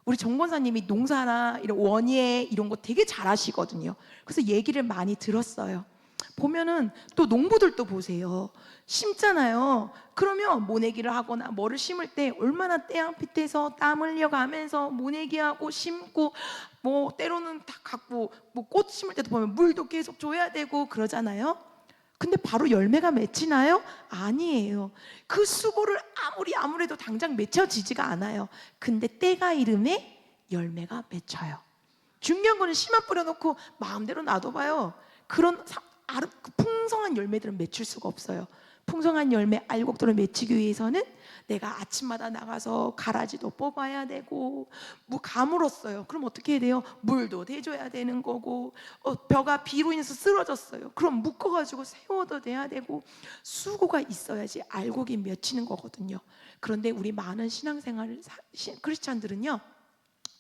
우리 정 권사님이 농사나 이런 원예 이런 거 되게 잘하시거든요. 그래서 얘기를 많이 들었어요. 보면은 또 농부들도 보세요. 심잖아요. 그러면 모내기를 하거나 뭐를 심을 때 얼마나 떼양빛에서 땀 흘려가면서 모내기하고 심고, 뭐 때로는 다 갖고 뭐 꽃 심을 때도 보면 물도 계속 줘야 되고 그러잖아요. 근데 바로 열매가 맺히나요? 아니에요. 그 수고를 아무래도 당장 맺혀지지가 않아요. 근데 때가 이름에 열매가 맺혀요. 중요한 거는 씨만 뿌려놓고 마음대로 놔둬봐요. 그런 풍성한 열매들은 맺힐 수가 없어요. 풍성한 열매, 알곡들을 맺히기 위해서는 내가 아침마다 나가서 가라지도 뽑아야 되고, 뭐 가물었어요. 그럼 어떻게 해야 돼요? 물도 대줘야 되는 거고, 벼가 비로 인해서 쓰러졌어요. 그럼 묶어가지고 세워도 돼야 되고, 수고가 있어야지 알곡이 맺히는 거거든요. 그런데 우리 많은 신앙생활 크리스찬들은요,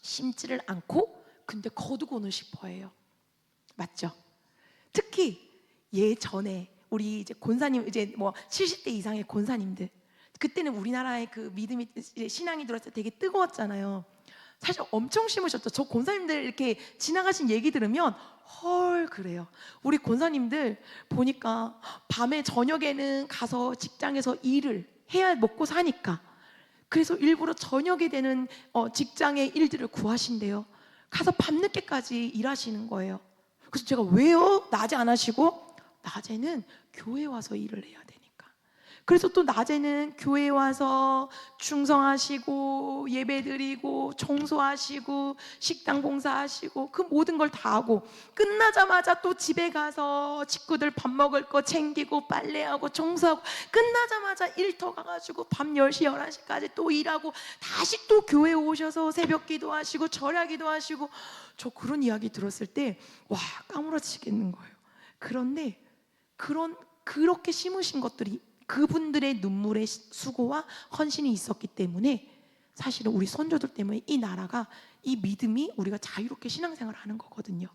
심지를 않고 근데 거두고는 싶어해요. 맞죠? 특히 예전에 우리 이제 권사님, 이제 뭐 70대 이상의 권사님들, 그때는 우리나라의 그 믿음이, 신앙이 들어왔을 때 되게 뜨거웠잖아요. 사실 엄청 심으셨죠. 저 권사님들 이렇게 지나가신 얘기 들으면 헐 그래요. 우리 권사님들 보니까 밤에 저녁에는 가서 직장에서 일을 해야 먹고 사니까, 그래서 일부러 저녁에 되는 직장의 일들을 구하신대요. 가서 밤늦게까지 일하시는 거예요. 그래서 제가 왜요? 낮에 안 하시고? 낮에는 교회 와서 일을 해야 되니까. 그래서 또 낮에는 교회 와서 충성하시고 예배드리고 청소하시고 식당 공사하시고 그 모든 걸 다 하고, 끝나자마자 또 집에 가서 식구들 밥 먹을 거 챙기고 빨래하고 청소하고, 끝나자마자 일터 가가지고 밤 10시 11시까지 또 일하고, 다시 또 교회 오셔서 새벽 기도하시고 절야 기도하시고. 저 그런 이야기 들었을 때 와 까무러치겠는 거예요. 그런데 그렇게 심으신 것들이 그분들의 눈물의 수고와 헌신이 있었기 때문에, 사실은 우리 선조들 때문에 이 나라가, 이 믿음이 우리가 자유롭게 신앙생활을 하는 거거든요.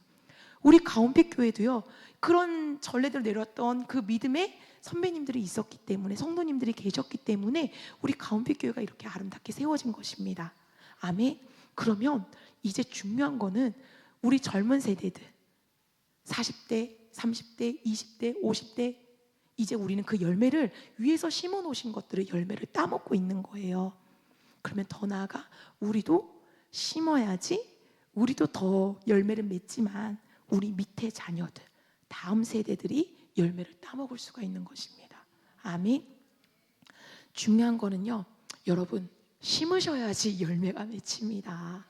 우리 가온빛 교회도요, 그런 전례들 내렸던 그 믿음의 선배님들이 있었기 때문에, 성도님들이 계셨기 때문에 우리 가온빛 교회가 이렇게 아름답게 세워진 것입니다. 아멘. 그러면 이제 중요한 거는 우리 젊은 세대들, 40대, 30대, 20대, 50대, 이제 우리는 그 열매를, 위에서 심어 놓으신 것들의 열매를 따먹고 있는 거예요. 그러면 더 나아가 우리도 심어야지, 우리도 더 열매를 맺지만 우리 밑에 자녀들, 다음 세대들이 열매를 따먹을 수가 있는 것입니다. 아멘. 중요한 거는요, 여러분, 심으셔야지 열매가 맺힙니다.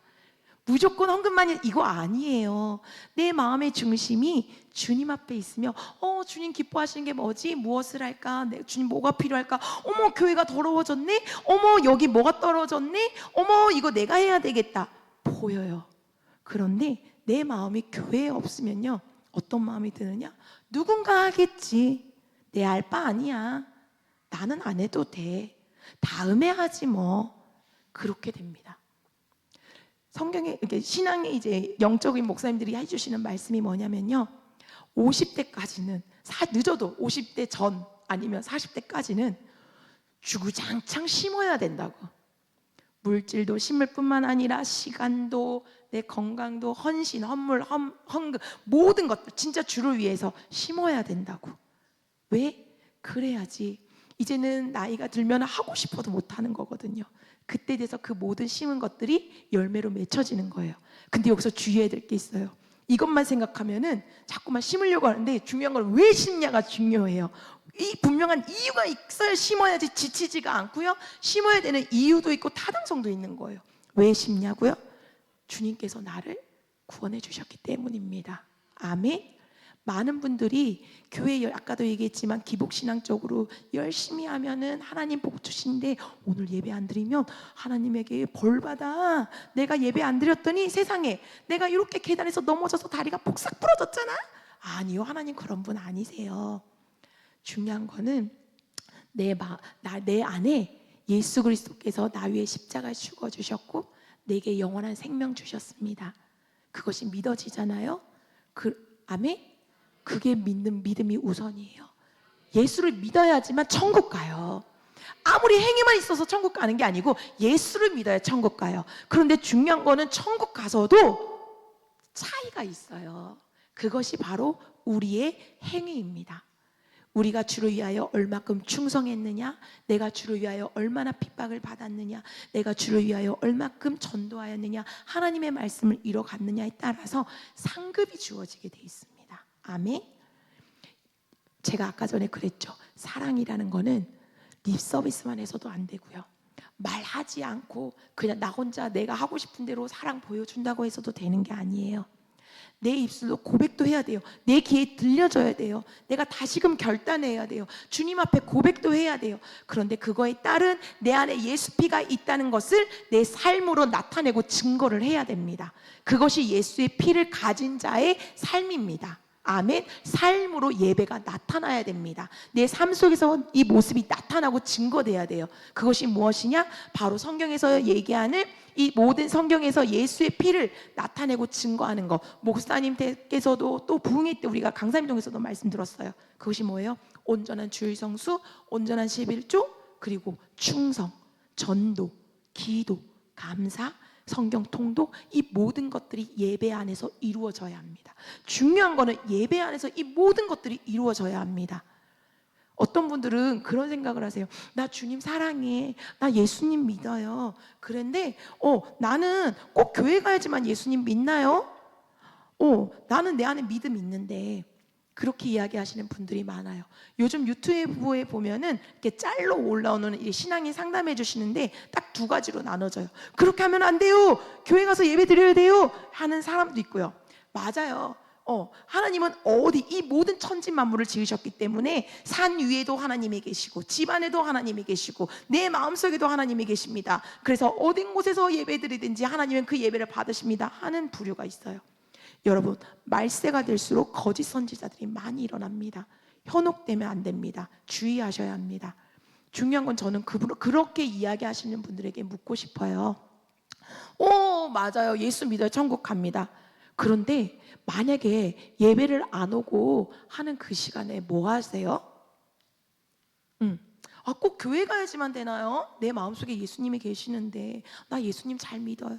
무조건 헌금만 이거 아니에요. 내 마음의 중심이 주님 앞에 있으며 주님 기뻐하시는 게 뭐지? 무엇을 할까? 주님 뭐가 필요할까? 어머, 교회가 더러워졌네? 어머, 여기 뭐가 떨어졌네? 어머, 이거 내가 해야 되겠다. 보여요. 그런데 내 마음이 교회에 없으면요, 어떤 마음이 드느냐? 누군가 하겠지. 내 알 바 아니야. 나는 안 해도 돼. 다음에 하지 뭐. 그렇게 됩니다. 성경에 이렇게 신앙의 이제 영적인 목사님들이 해주시는 말씀이 뭐냐면요, 50대까지는 늦어도 50대 전 아니면 40대까지는 주구장창 심어야 된다고. 물질도 심을 뿐만 아니라 시간도, 내 건강도, 헌신, 헌물, 헌금, 모든 것들 진짜 주를 위해서 심어야 된다고. 왜? 그래야지 이제는 나이가 들면 하고 싶어도 못하는 거거든요. 그때 돼서 그 모든 심은 것들이 열매로 맺혀지는 거예요. 근데 여기서 주의해야 될 게 있어요. 이것만 생각하면은 자꾸만 심으려고 하는데, 중요한 건 왜 심냐가 중요해요. 이 분명한 이유가 있어야 심어야지 지치지가 않고요, 심어야 되는 이유도 있고 타당성도 있는 거예요. 왜 심냐고요? 주님께서 나를 구원해 주셨기 때문입니다. 아멘. 많은 분들이 교회, 아까도 얘기했지만 기복신앙적으로 열심히 하면은 하나님 복 주시는데, 오늘 예배 안 드리면 하나님에게 벌 받아. 내가 예배 안 드렸더니 세상에 내가 이렇게 계단에서 넘어져서 다리가 폭삭 부러졌잖아. 아니요, 하나님 그런 분 아니세요. 중요한 거는 내 안에 예수 그리스도께서 나 위에 십자가에 죽어주셨고 내게 영원한 생명 주셨습니다. 그것이 믿어지잖아요. 아멘. 그게 믿는 믿음이 우선이에요. 예수를 믿어야지만 천국 가요. 아무리 행위만 있어서 천국 가는 게 아니고 예수를 믿어야 천국 가요. 그런데 중요한 거는 천국 가서도 차이가 있어요. 그것이 바로 우리의 행위입니다. 우리가 주를 위하여 얼마큼 충성했느냐, 내가 주를 위하여 얼마나 핍박을 받았느냐, 내가 주를 위하여 얼마큼 전도하였느냐, 하나님의 말씀을 이뤄갔느냐에 따라서 상급이 주어지게 돼 있습니다. 아멘. 제가 아까 전에 그랬죠. 사랑이라는 거는 립 서비스만 해서도 안 되고요, 말하지 않고 그냥 나 혼자 내가 하고 싶은 대로 사랑 보여준다고 해서도 되는 게 아니에요. 내 입술로 고백도 해야 돼요. 내 귀에 들려줘야 돼요. 내가 다시금 결단해야 돼요. 주님 앞에 고백도 해야 돼요. 그런데 그거에 따른 내 안에 예수 피가 있다는 것을 내 삶으로 나타내고 증거를 해야 됩니다. 그것이 예수의 피를 가진 자의 삶입니다. 아멘. 삶으로 예배가 나타나야 됩니다. 내 삶 속에서 이 모습이 나타나고 증거돼야 돼요. 그것이 무엇이냐? 바로 성경에서 얘기하는 이 모든 성경에서 예수의 피를 나타내고 증거하는 것. 목사님께서도 또 부흥회 때 우리가 강사님동에서도 말씀 들었어요. 그것이 뭐예요? 온전한 주일 성수, 온전한 11조, 그리고 충성, 전도, 기도, 감사, 성경 통독, 이 모든 것들이 예배 안에서 이루어져야 합니다. 중요한 거는 예배 안에서 이 모든 것들이 이루어져야 합니다. 어떤 분들은 그런 생각을 하세요. 나 주님 사랑해. 나 예수님 믿어요. 그런데 나는 꼭 교회 가야지만 예수님 믿나요? 나는 내 안에 믿음 있는데, 그렇게 이야기하시는 분들이 많아요. 요즘 유튜브에 보면은 이렇게 짤로 올라오는 이 신앙인 상담해 주시는데 딱 두 가지로 나눠져요. 그렇게 하면 안 돼요. 교회 가서 예배 드려야 돼요. 하는 사람도 있고요. 맞아요. 하나님은 이 모든 천지 만물을 지으셨기 때문에 산 위에도 하나님이 계시고 집 안에도 하나님이 계시고 내 마음속에도 하나님이 계십니다. 그래서 어딘 곳에서 예배 드리든지 하나님은 그 예배를 받으십니다 하는 부류가 있어요. 여러분, 말세가 될수록 거짓 선지자들이 많이 일어납니다. 현혹되면 안 됩니다. 주의하셔야 합니다. 중요한 건 저는 그렇게 이야기하시는 분들에게 묻고 싶어요. 맞아요. 예수 믿어요. 천국 갑니다. 그런데 만약에 예배를 안 오고 하는 그 시간에 뭐 하세요? 꼭 교회 가야지만 되나요? 내 마음속에 예수님이 계시는데 나 예수님 잘 믿어요.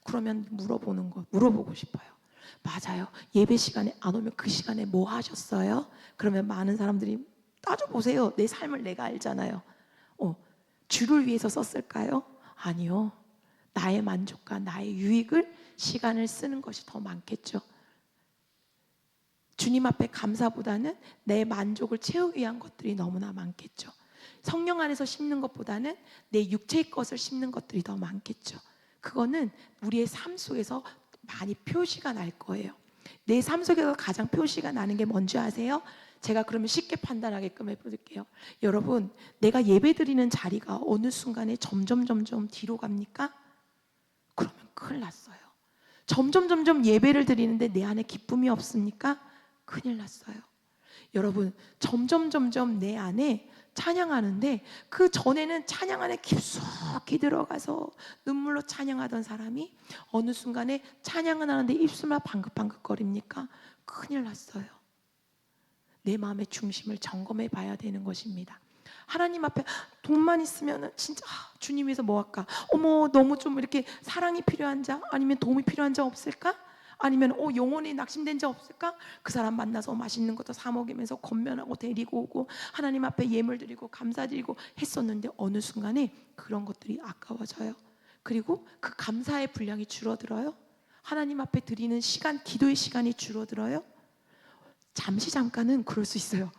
그러면 물어보고 싶어요. 맞아요. 예배 시간에 안 오면 그 시간에 뭐 하셨어요? 그러면 많은 사람들이 따져보세요. 내 삶을 내가 알잖아요. 주를 위해서 썼을까요? 아니요. 나의 만족과 나의 유익을 시간을 쓰는 것이 더 많겠죠. 주님 앞에 감사보다는 내 만족을 채우기 위한 것들이 너무나 많겠죠. 성령 안에서 심는 것보다는 내 육체의 것을 심는 것들이 더 많겠죠. 그거는 우리의 삶 속에서 많이 표시가 날 거예요. 내 삶 속에서 가장 표시가 나는 게 뭔지 아세요? 제가 그러면 쉽게 판단하게끔 해볼게요. 여러분, 내가 예배드리는 자리가 어느 순간에 점점 뒤로 갑니까? 그러면 큰일 났어요. 점점 예배를 드리는데 내 안에 기쁨이 없습니까? 큰일 났어요. 여러분, 점점 내 안에 찬양하는데 그 전에는 찬양 안에 깊숙이 들어가서 눈물로 찬양하던 사람이 어느 순간에 찬양을 하는데 입술만 방긋방긋거립니까? 큰일 났어요. 내 마음의 중심을 점검해 봐야 되는 것입니다. 하나님 앞에 돈만 있으면 진짜 주님 위해서 뭐 할까? 어머, 너무 좀 이렇게 사랑이 필요한 자, 아니면 도움이 필요한 자 없을까? 아니면 영혼이 낙심된 자 없을까? 그 사람 만나서 맛있는 것도 사 먹이면서 건면하고 데리고 오고 하나님 앞에 예물 드리고 감사드리고 했었는데 어느 순간에 그런 것들이 아까워져요. 그리고 그 감사의 분량이 줄어들어요. 하나님 앞에 드리는 시간, 기도의 시간이 줄어들어요. 잠깐은 그럴 수 있어요.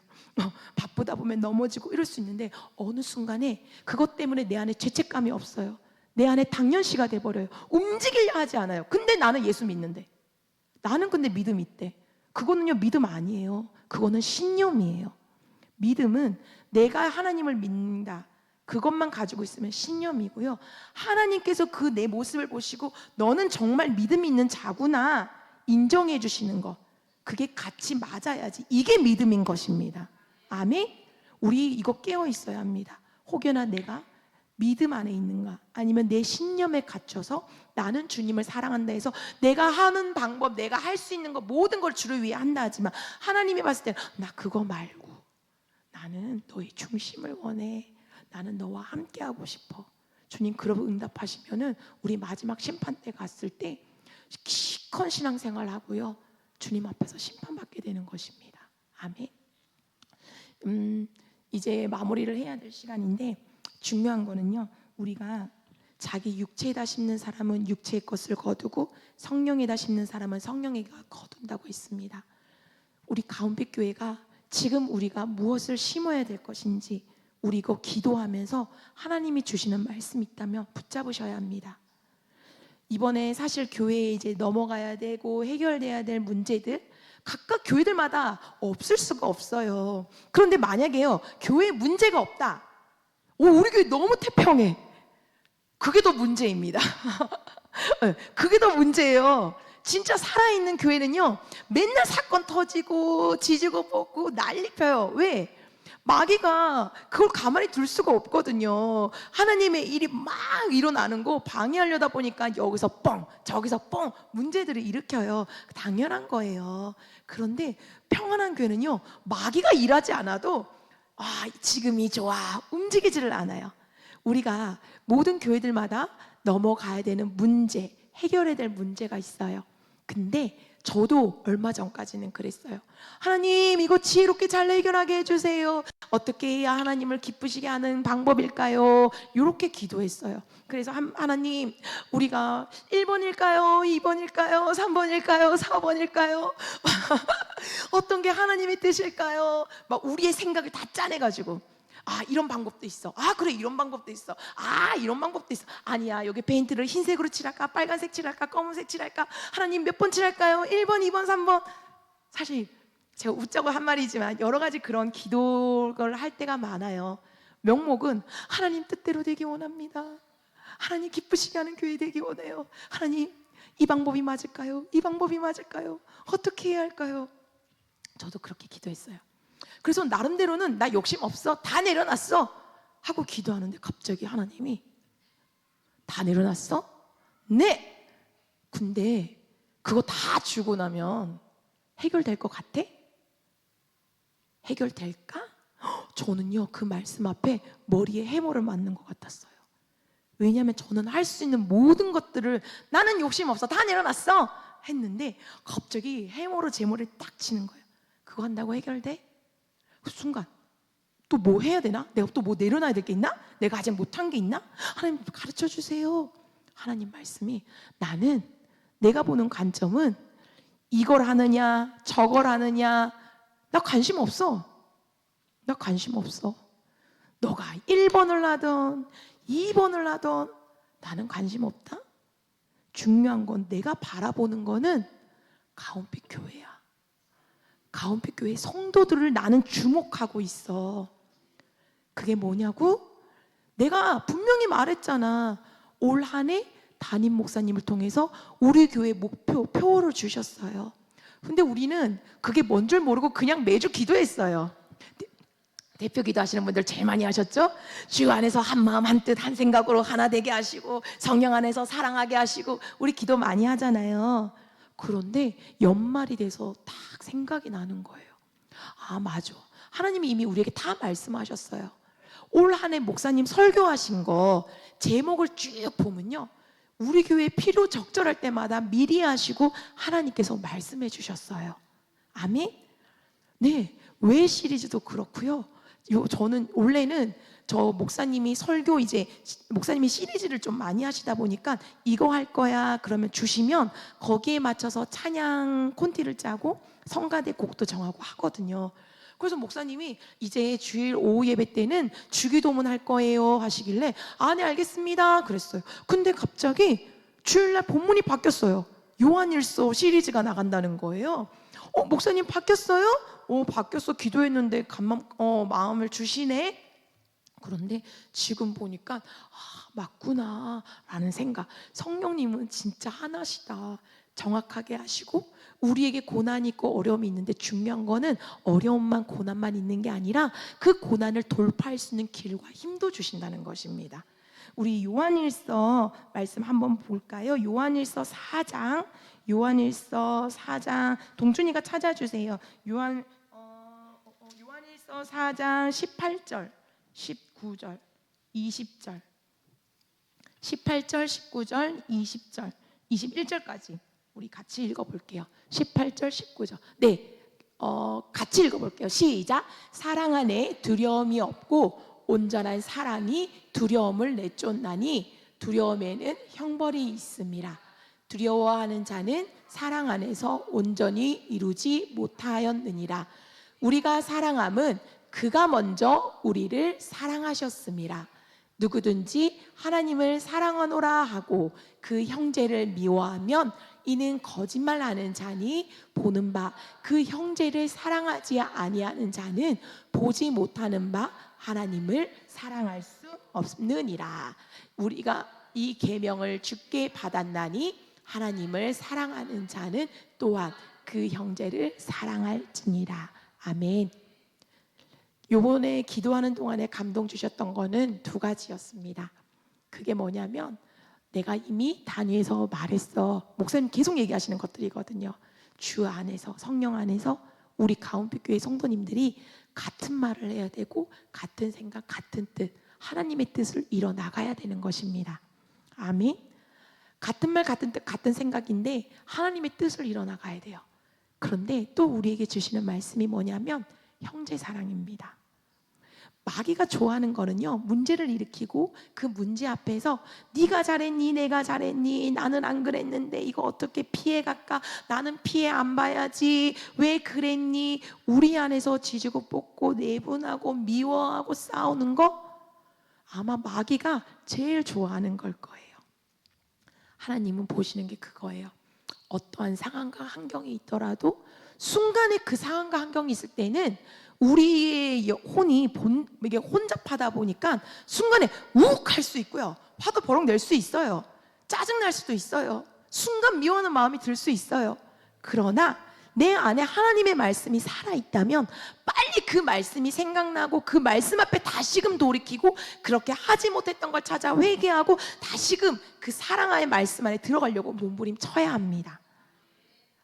바쁘다 보면 넘어지고 이럴 수 있는데 어느 순간에 그것 때문에 내 안에 죄책감이 없어요. 내 안에 당연시가 돼버려요. 움직이려 하지 않아요. 근데 나는 예수 믿는데, 나는 근데 믿음 있대. 그거는요 믿음 아니에요. 그거는 신념이에요. 믿음은 내가 하나님을 믿는다, 그것만 가지고 있으면 신념이고요. 하나님께서 그 내 모습을 보시고 너는 정말 믿음이 있는 자구나 인정해 주시는 것, 그게 같이 맞아야지 이게 믿음인 것입니다. 아멘? 우리 이거 깨어 있어야 합니다. 혹여나 내가 믿음 안에 있는가, 아니면 내 신념에 갇혀서 나는 주님을 사랑한다 해서 내가 하는 방법, 내가 할 수 있는 것 모든 걸 주를 위해 한다 하지만 하나님이 봤을 때 나 그거 말고 나는 너의 중심을 원해, 나는 너와 함께 하고 싶어. 주님 그러고 응답하시면은 우리 마지막 심판 때 갔을 때 기껏 신앙생활 하고요 주님 앞에서 심판받게 되는 것입니다. 아멘. 이제 마무리를 해야 될 시간인데 중요한 거는요, 우리가 자기 육체에다 심는 사람은 육체의 것을 거두고 성령에다 심는 사람은 성령의 것을 거둔다고 했습니다. 우리 가운빛 교회가 지금 우리가 무엇을 심어야 될 것인지 우리 이거 기도하면서 하나님이 주시는 말씀이 있다면 붙잡으셔야 합니다. 이번에 사실 교회에 이제 넘어가야 되고 해결돼야 될 문제들 각각 교회들마다 없을 수가 없어요. 그런데 만약에요 교회에 문제가 없다, 우리 교회 너무 태평해, 그게 더 문제입니다. 그게 더 문제예요. 진짜 살아있는 교회는요 맨날 사건 터지고 지지고 볶고 난리 펴요. 왜? 마귀가 그걸 가만히 둘 수가 없거든요. 하나님의 일이 막 일어나는 거 방해하려다 보니까 여기서 뻥 저기서 뻥 문제들을 일으켜요. 당연한 거예요. 그런데 평안한 교회는요 마귀가 일하지 않아도 지금이 좋아 움직이지를 않아요. 우리가 모든 교회들마다 넘어가야 되는 문제, 해결해야 될 문제가 있어요. 근데 저도 얼마 전까지는 그랬어요. 하나님 이거 지혜롭게 잘 해결하게 해주세요. 어떻게 해야 하나님을 기쁘시게 하는 방법일까요? 이렇게 기도했어요. 그래서 하나님 우리가 1번일까요? 2번일까요? 3번일까요? 4번일까요? 어떤 게 하나님의 뜻일까요? 막 우리의 생각을 다 짜내가지고 이런 방법도 있어. 그래 이런 방법도 있어. 이런 방법도 있어. 아니야 여기 페인트를 흰색으로 칠할까? 빨간색 칠할까? 검은색 칠할까? 하나님 몇 번 칠할까요? 1번, 2번, 3번. 사실 제가 웃자고 한 말이지만 여러 가지 그런 기도를 할 때가 많아요. 명목은 하나님 뜻대로 되기 원합니다. 하나님 기쁘시게 하는 교회 되기 원해요. 하나님 이 방법이 맞을까요? 이 방법이 맞을까요? 어떻게 해야 할까요? 저도 그렇게 기도했어요. 그래서 나름대로는 나 욕심 없어 다 내려놨어 하고 기도하는데 갑자기 하나님이 다 내려놨어? 네! 근데 그거 다 주고 나면 해결될 것 같아? 해결될까? 저는요 그 말씀 앞에 머리에 해머를 맞는 것 같았어요. 왜냐하면 저는 할 수 있는 모든 것들을 나는 욕심 없어 다 내려놨어 했는데 갑자기 해머로 제 머리를 딱 치는 거예요. 그거 한다고 해결돼? 그 순간 또 뭐 해야 되나? 내가 또 뭐 내려놔야 될 게 있나? 내가 아직 못한 게 있나? 하나님 가르쳐 주세요. 하나님 말씀이 나는 내가 보는 관점은 이걸 하느냐 저걸 하느냐 나 관심 없어. 나 관심 없어. 너가 1번을 하든 2번을 하든 나는 관심 없다. 중요한 건 내가 바라보는 거는 가온빛 교회야. 가온빛 교회 성도들을 나는 주목하고 있어. 그게 뭐냐고? 내가 분명히 말했잖아. 올 한 해 담임 목사님을 통해서 우리 교회 목표, 표를 주셨어요. 근데 우리는 그게 뭔 줄 모르고 그냥 매주 기도했어요. 대표 기도하시는 분들 제일 많이 하셨죠? 주 안에서 한 마음 한 뜻 한 생각으로 하나 되게 하시고 성령 안에서 사랑하게 하시고 우리 기도 많이 하잖아요. 그런데 연말이 돼서 딱 생각이 나는 거예요. 아 맞아, 하나님이 이미 우리에게 다 말씀하셨어요. 올 한 해 목사님 설교하신 거 제목을 쭉 보면요, 우리 교회 필요 적절할 때마다 미리 하시고 하나님께서 말씀해 주셨어요. 아멘? 네, 왜 시리즈도 그렇고요. 저는 원래는 저 목사님이 설교 이제 목사님이 시리즈를 좀 많이 하시다 보니까 이거 할 거야 그러면 주시면 거기에 맞춰서 찬양 콘티를 짜고 성가대 곡도 정하고 하거든요. 그래서 목사님이 이제 주일 오후 예배 때는 주기도문 할 거예요 하시길래 아 네 알겠습니다 그랬어요. 근데 갑자기 주일날 본문이 바뀌었어요. 요한일서 시리즈가 나간다는 거예요. 목사님 바뀌었어요? 바뀌었어. 기도했는데 마음을 주시네. 그런데 지금 보니까 맞구나 라는 생각. 성령님은 진짜 하나시다. 정확하게 하시고 우리에게 고난이 있고 어려움이 있는데 중요한 거는 어려움만 고난만 있는 게 아니라 그 고난을 돌파할 수 있는 길과 힘도 주신다는 것입니다. 우리 요한일서 말씀 한번 볼까요? 요한일서 4장 동준이가 찾아주세요. 요한일서 4장 18절 19절 20절 18절 19절 20절 21절까지 우리 같이 읽어볼게요. 18절 19절 네, 같이 읽어볼게요. 시작. 사랑 안에 두려움이 없고 온전한 사랑이 두려움을 내쫓나니 두려움에는 형벌이 있음이라. 두려워하는 자는 사랑 안에서 온전히 이루지 못하였느니라. 우리가 사랑함은 그가 먼저 우리를 사랑하셨음이라. 누구든지 하나님을 사랑하노라 하고 그 형제를 미워하면 이는 거짓말하는 자니 보는 바 그 형제를 사랑하지 아니하는 자는 보지 못하는 바 하나님을 사랑할 수 없느니라. 우리가 이 계명을 주께 받았나니 하나님을 사랑하는 자는 또한 그 형제를 사랑할지니라. 아멘. 요번에 기도하는 동안에 감동 주셨던 거는 두 가지였습니다. 그게 뭐냐면 내가 이미 단위에서 말했어. 목사님 계속 얘기하시는 것들이거든요. 주 안에서 성령 안에서 우리 가온빛 교회 성도님들이 같은 말을 해야 되고 같은 생각 같은 뜻 하나님의 뜻을 이뤄나가야 되는 것입니다. 아멘. 같은 말 같은 뜻 같은 생각인데 하나님의 뜻을 이뤄나가야 돼요. 그런데 또 우리에게 주시는 말씀이 뭐냐면 형제 사랑입니다. 마귀가 좋아하는 거는요, 문제를 일으키고 그 문제 앞에서 네가 잘했니 내가 잘했니 나는 안 그랬는데 이거 어떻게 피해갈까 나는 피해 안 봐야지 왜 그랬니 우리 안에서 지지고 볶고 내분하고 미워하고 싸우는 거 아마 마귀가 제일 좋아하는 걸 거예요. 하나님은 보시는 게 그거예요. 어떠한 상황과 환경이 있더라도 순간에 그 상황과 환경이 있을 때는 우리의 혼이 이게 혼잡하다 보니까 순간에 욱 할 수 있고요. 화도 버럭 낼 수 있어요. 짜증 날 수도 있어요. 순간 미워하는 마음이 들 수 있어요. 그러나 내 안에 하나님의 말씀이 살아있다면 빨리 그 말씀이 생각나고 그 말씀 앞에 다시금 돌이키고 그렇게 하지 못했던 걸 찾아 회개하고 다시금 그 사랑의 말씀 안에 들어가려고 몸부림쳐야 합니다.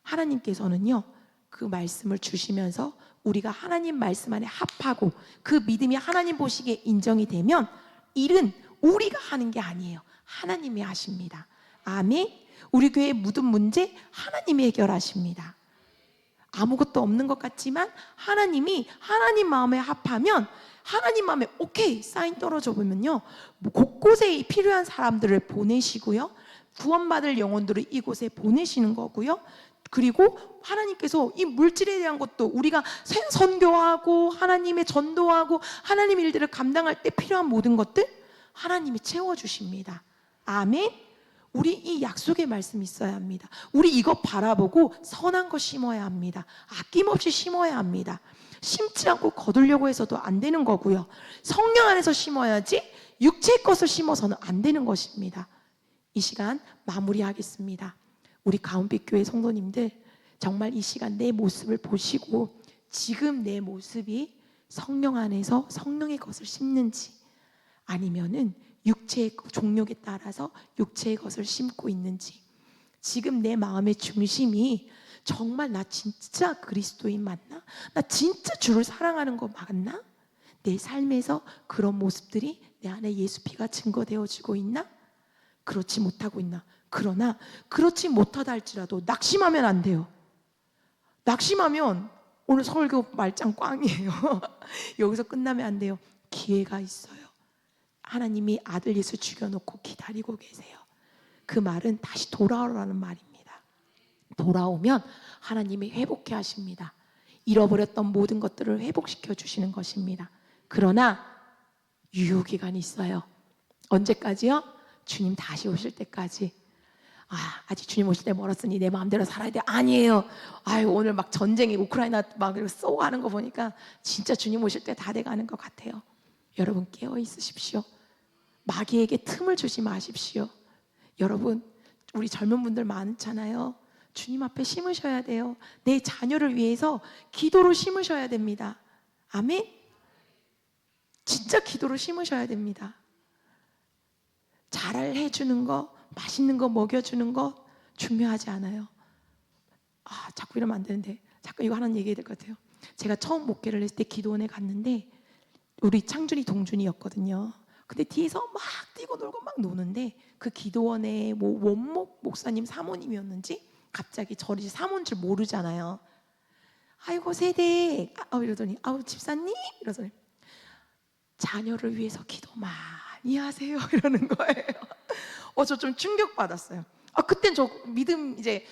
하나님께서는요, 그 말씀을 주시면서 우리가 하나님 말씀 안에 합하고 그 믿음이 하나님 보시기에 인정이 되면 일은 우리가 하는 게 아니에요. 하나님이 하십니다. 아멘. 우리 교회의 모든 문제 하나님이 해결하십니다. 아무것도 없는 것 같지만 하나님이 하나님 마음에 합하면 하나님 마음에 오케이 사인 떨어져 보면요, 곳곳에 필요한 사람들을 보내시고요, 구원받을 영혼들을 이곳에 보내시는 거고요, 그리고 하나님께서 이 물질에 대한 것도 우리가 선교하고 하나님의 전도하고 하나님 일들을 감당할 때 필요한 모든 것들 하나님이 채워주십니다. 아멘. 우리 이 약속의 말씀이 있어야 합니다. 우리 이거 바라보고 선한 거 심어야 합니다. 아낌없이 심어야 합니다. 심지 않고 거두려고 해서도 안 되는 거고요. 성령 안에서 심어야지 육체의 것을 심어서는 안 되는 것입니다. 이 시간 마무리하겠습니다. 우리 가운빛 교회 성도님들, 정말 이 시간 내 모습을 보시고 지금 내 모습이 성령 안에서 성령의 것을 심는지, 아니면은 육체의 종욕에 따라서 육체의 것을 심고 있는지, 지금 내 마음의 중심이 정말 나 진짜 그리스도인 맞나? 나 진짜 주를 사랑하는 거 맞나? 내 삶에서 그런 모습들이 내 안에 예수 피가 증거되어지고 있나? 그렇지 못하고 있나? 그러나 그렇지 못하다 할지라도 낙심하면 안 돼요. 낙심하면 오늘 설교 말짱 꽝이에요. 여기서 끝나면 안 돼요. 기회가 있어요. 하나님이 아들 예수 죽여놓고 기다리고 계세요. 그 말은 다시 돌아오라는 말입니다. 돌아오면 하나님이 회복해 하십니다. 잃어버렸던 모든 것들을 회복시켜 주시는 것입니다. 그러나 유효기간이 있어요. 언제까지요? 주님 다시 오실 때까지. 아직 주님 오실 때 멀었으니 내 마음대로 살아야 돼. 아니에요. 오늘 막 전쟁이 우크라이나 막 쏘고 하는 거 보니까 진짜 주님 오실 때 다 돼가는 것 같아요. 여러분 깨어 있으십시오. 마귀에게 틈을 주지 마십시오. 여러분, 우리 젊은 분들 많잖아요. 주님 앞에 심으셔야 돼요. 내 자녀를 위해서 기도로 심으셔야 됩니다. 아멘? 진짜 기도로 심으셔야 됩니다. 잘 해주는 거, 맛있는 거 먹여주는 거 중요하지 않아요. 자꾸 이러면 안 되는데 자꾸 이거 하나 얘기해야 될 것 같아요. 제가 처음 목회를 했을 때 기도원에 갔는데 우리 창준이 동준이었거든요. 근데 뒤에서 막 뛰고 놀고 막 노는데 그 기도원의 원목 목사님 사모님이었는지 갑자기 저를 사모인 줄 모르잖아요. 아이고 세대 이러더니 집사님 이러더니 자녀를 위해서 기도 많이 하세요 이러는 거예요. 저 좀 충격받았어요. 그땐 저 믿음 이제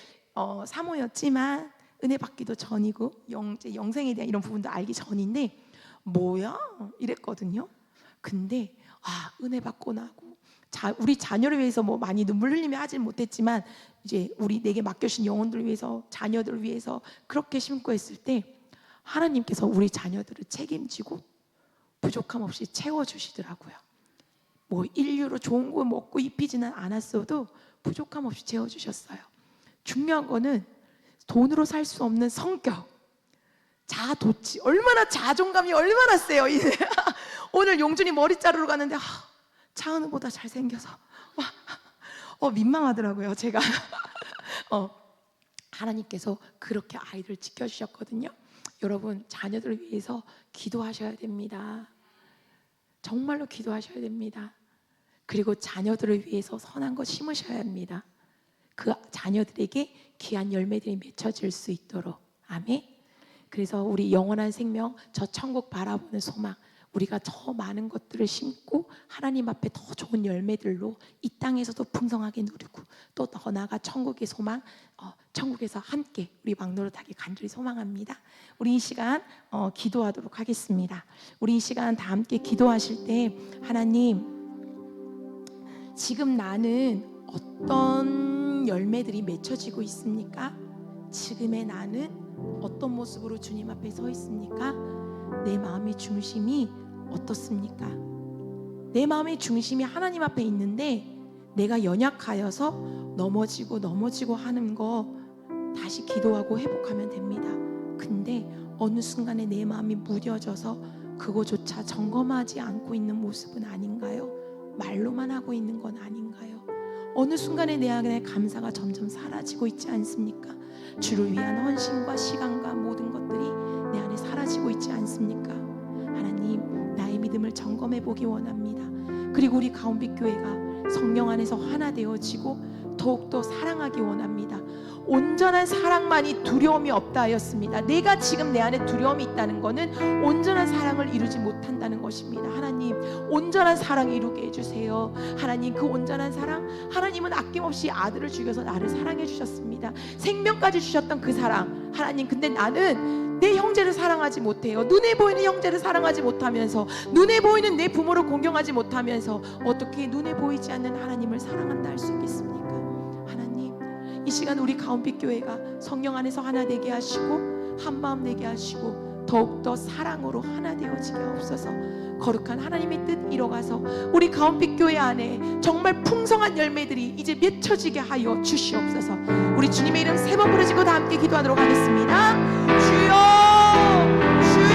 사모였지만 은혜 받기도 전이고 영생에 대한 이런 부분도 알기 전인데 뭐야? 이랬거든요. 근데 은혜 받고 나고 우리 자녀를 위해서 뭐 많이 눈물 흘리며 하진 못했지만 이제 내게 맡겨주신 영혼들을 위해서 자녀들을 위해서 그렇게 심고 했을 때 하나님께서 우리 자녀들을 책임지고 부족함 없이 채워주시더라고요. 뭐 인류로 좋은 거 먹고 입히지는 않았어도 부족함 없이 채워주셨어요. 중요한 거는 돈으로 살 수 없는 성격, 자아도취, 얼마나 자존감이 얼마나 세요. 오늘 용준이 머리 자르러 갔는데 차은우보다 잘생겨서 민망하더라고요. 제가 하나님께서 그렇게 아이들을 지켜주셨거든요. 여러분, 자녀들을 위해서 기도하셔야 됩니다. 정말로 기도하셔야 됩니다. 그리고 자녀들을 위해서 선한 거 심으셔야 합니다. 그 자녀들에게 귀한 열매들이 맺혀질 수 있도록. 아멘. 그래서 우리 영원한 생명, 저 천국 바라보는 소망, 우리가 더 많은 것들을 심고 하나님 앞에 더 좋은 열매들로 이 땅에서도 풍성하게 누리고 또 더 나아가 천국의 소망, 천국에서 함께 우리 막노릇하게 간절히 소망합니다. 우리 이 시간 기도하도록 하겠습니다. 우리 이 시간 다 함께 기도하실 때 하나님, 지금 나는 어떤 열매들이 맺혀지고 있습니까? 지금의 나는 어떤 모습으로 주님 앞에 서 있습니까? 내 마음의 중심이 어떻습니까? 내 마음의 중심이 하나님 앞에 있는데 내가 연약하여서 넘어지고 하는 거 다시 기도하고 회복하면 됩니다. 근데 어느 순간에 내 마음이 무뎌져서 그거조차 점검하지 않고 있는 모습은 아닌가요? 말로만 하고 있는 건 아닌가요? 어느 순간에 내 안에 감사가 점점 사라지고 있지 않습니까? 주를 위한 헌신과 시간과 모든 것들이 내 안에 사라지고 있지 않습니까? 하나님, 나의 믿음을 점검해 보기 원합니다. 그리고 우리 가운빛 교회가 성령 안에서 하나 되어지고 더욱더 사랑하기 원합니다. 온전한 사랑만이 두려움이 없다 하였습니다. 내가 지금 내 안에 두려움이 있다는 것은 온전한 사랑을 이루지 못한다는 것입니다. 하나님, 온전한 사랑 이루게 해주세요. 하나님, 그 온전한 사랑, 하나님은 아낌없이 아들을 죽여서 나를 사랑해 주셨습니다. 생명까지 주셨던 그 사랑, 하나님, 근데 나는 내 형제를 사랑하지 못해요. 눈에 보이는 형제를 사랑하지 못하면서, 눈에 보이는 내 부모를 공경하지 못하면서 어떻게 눈에 보이지 않는 하나님을 사랑한다 할 수 있겠습니까? 하나님, 이 시간 우리 가온빛 교회가 성령 안에서 하나 되게 하시고 한마음 되게 하시고 더욱더 사랑으로 하나 되어지게 하옵소서. 거룩한 하나님의 뜻 이뤄가서 우리 가온빛 교회 안에 정말 풍성한 열매들이 이제 맺혀지게 하여 주시옵소서. 우리 주님의 이름 세 번 부르짖고 다 함께 기도하도록 하겠습니다.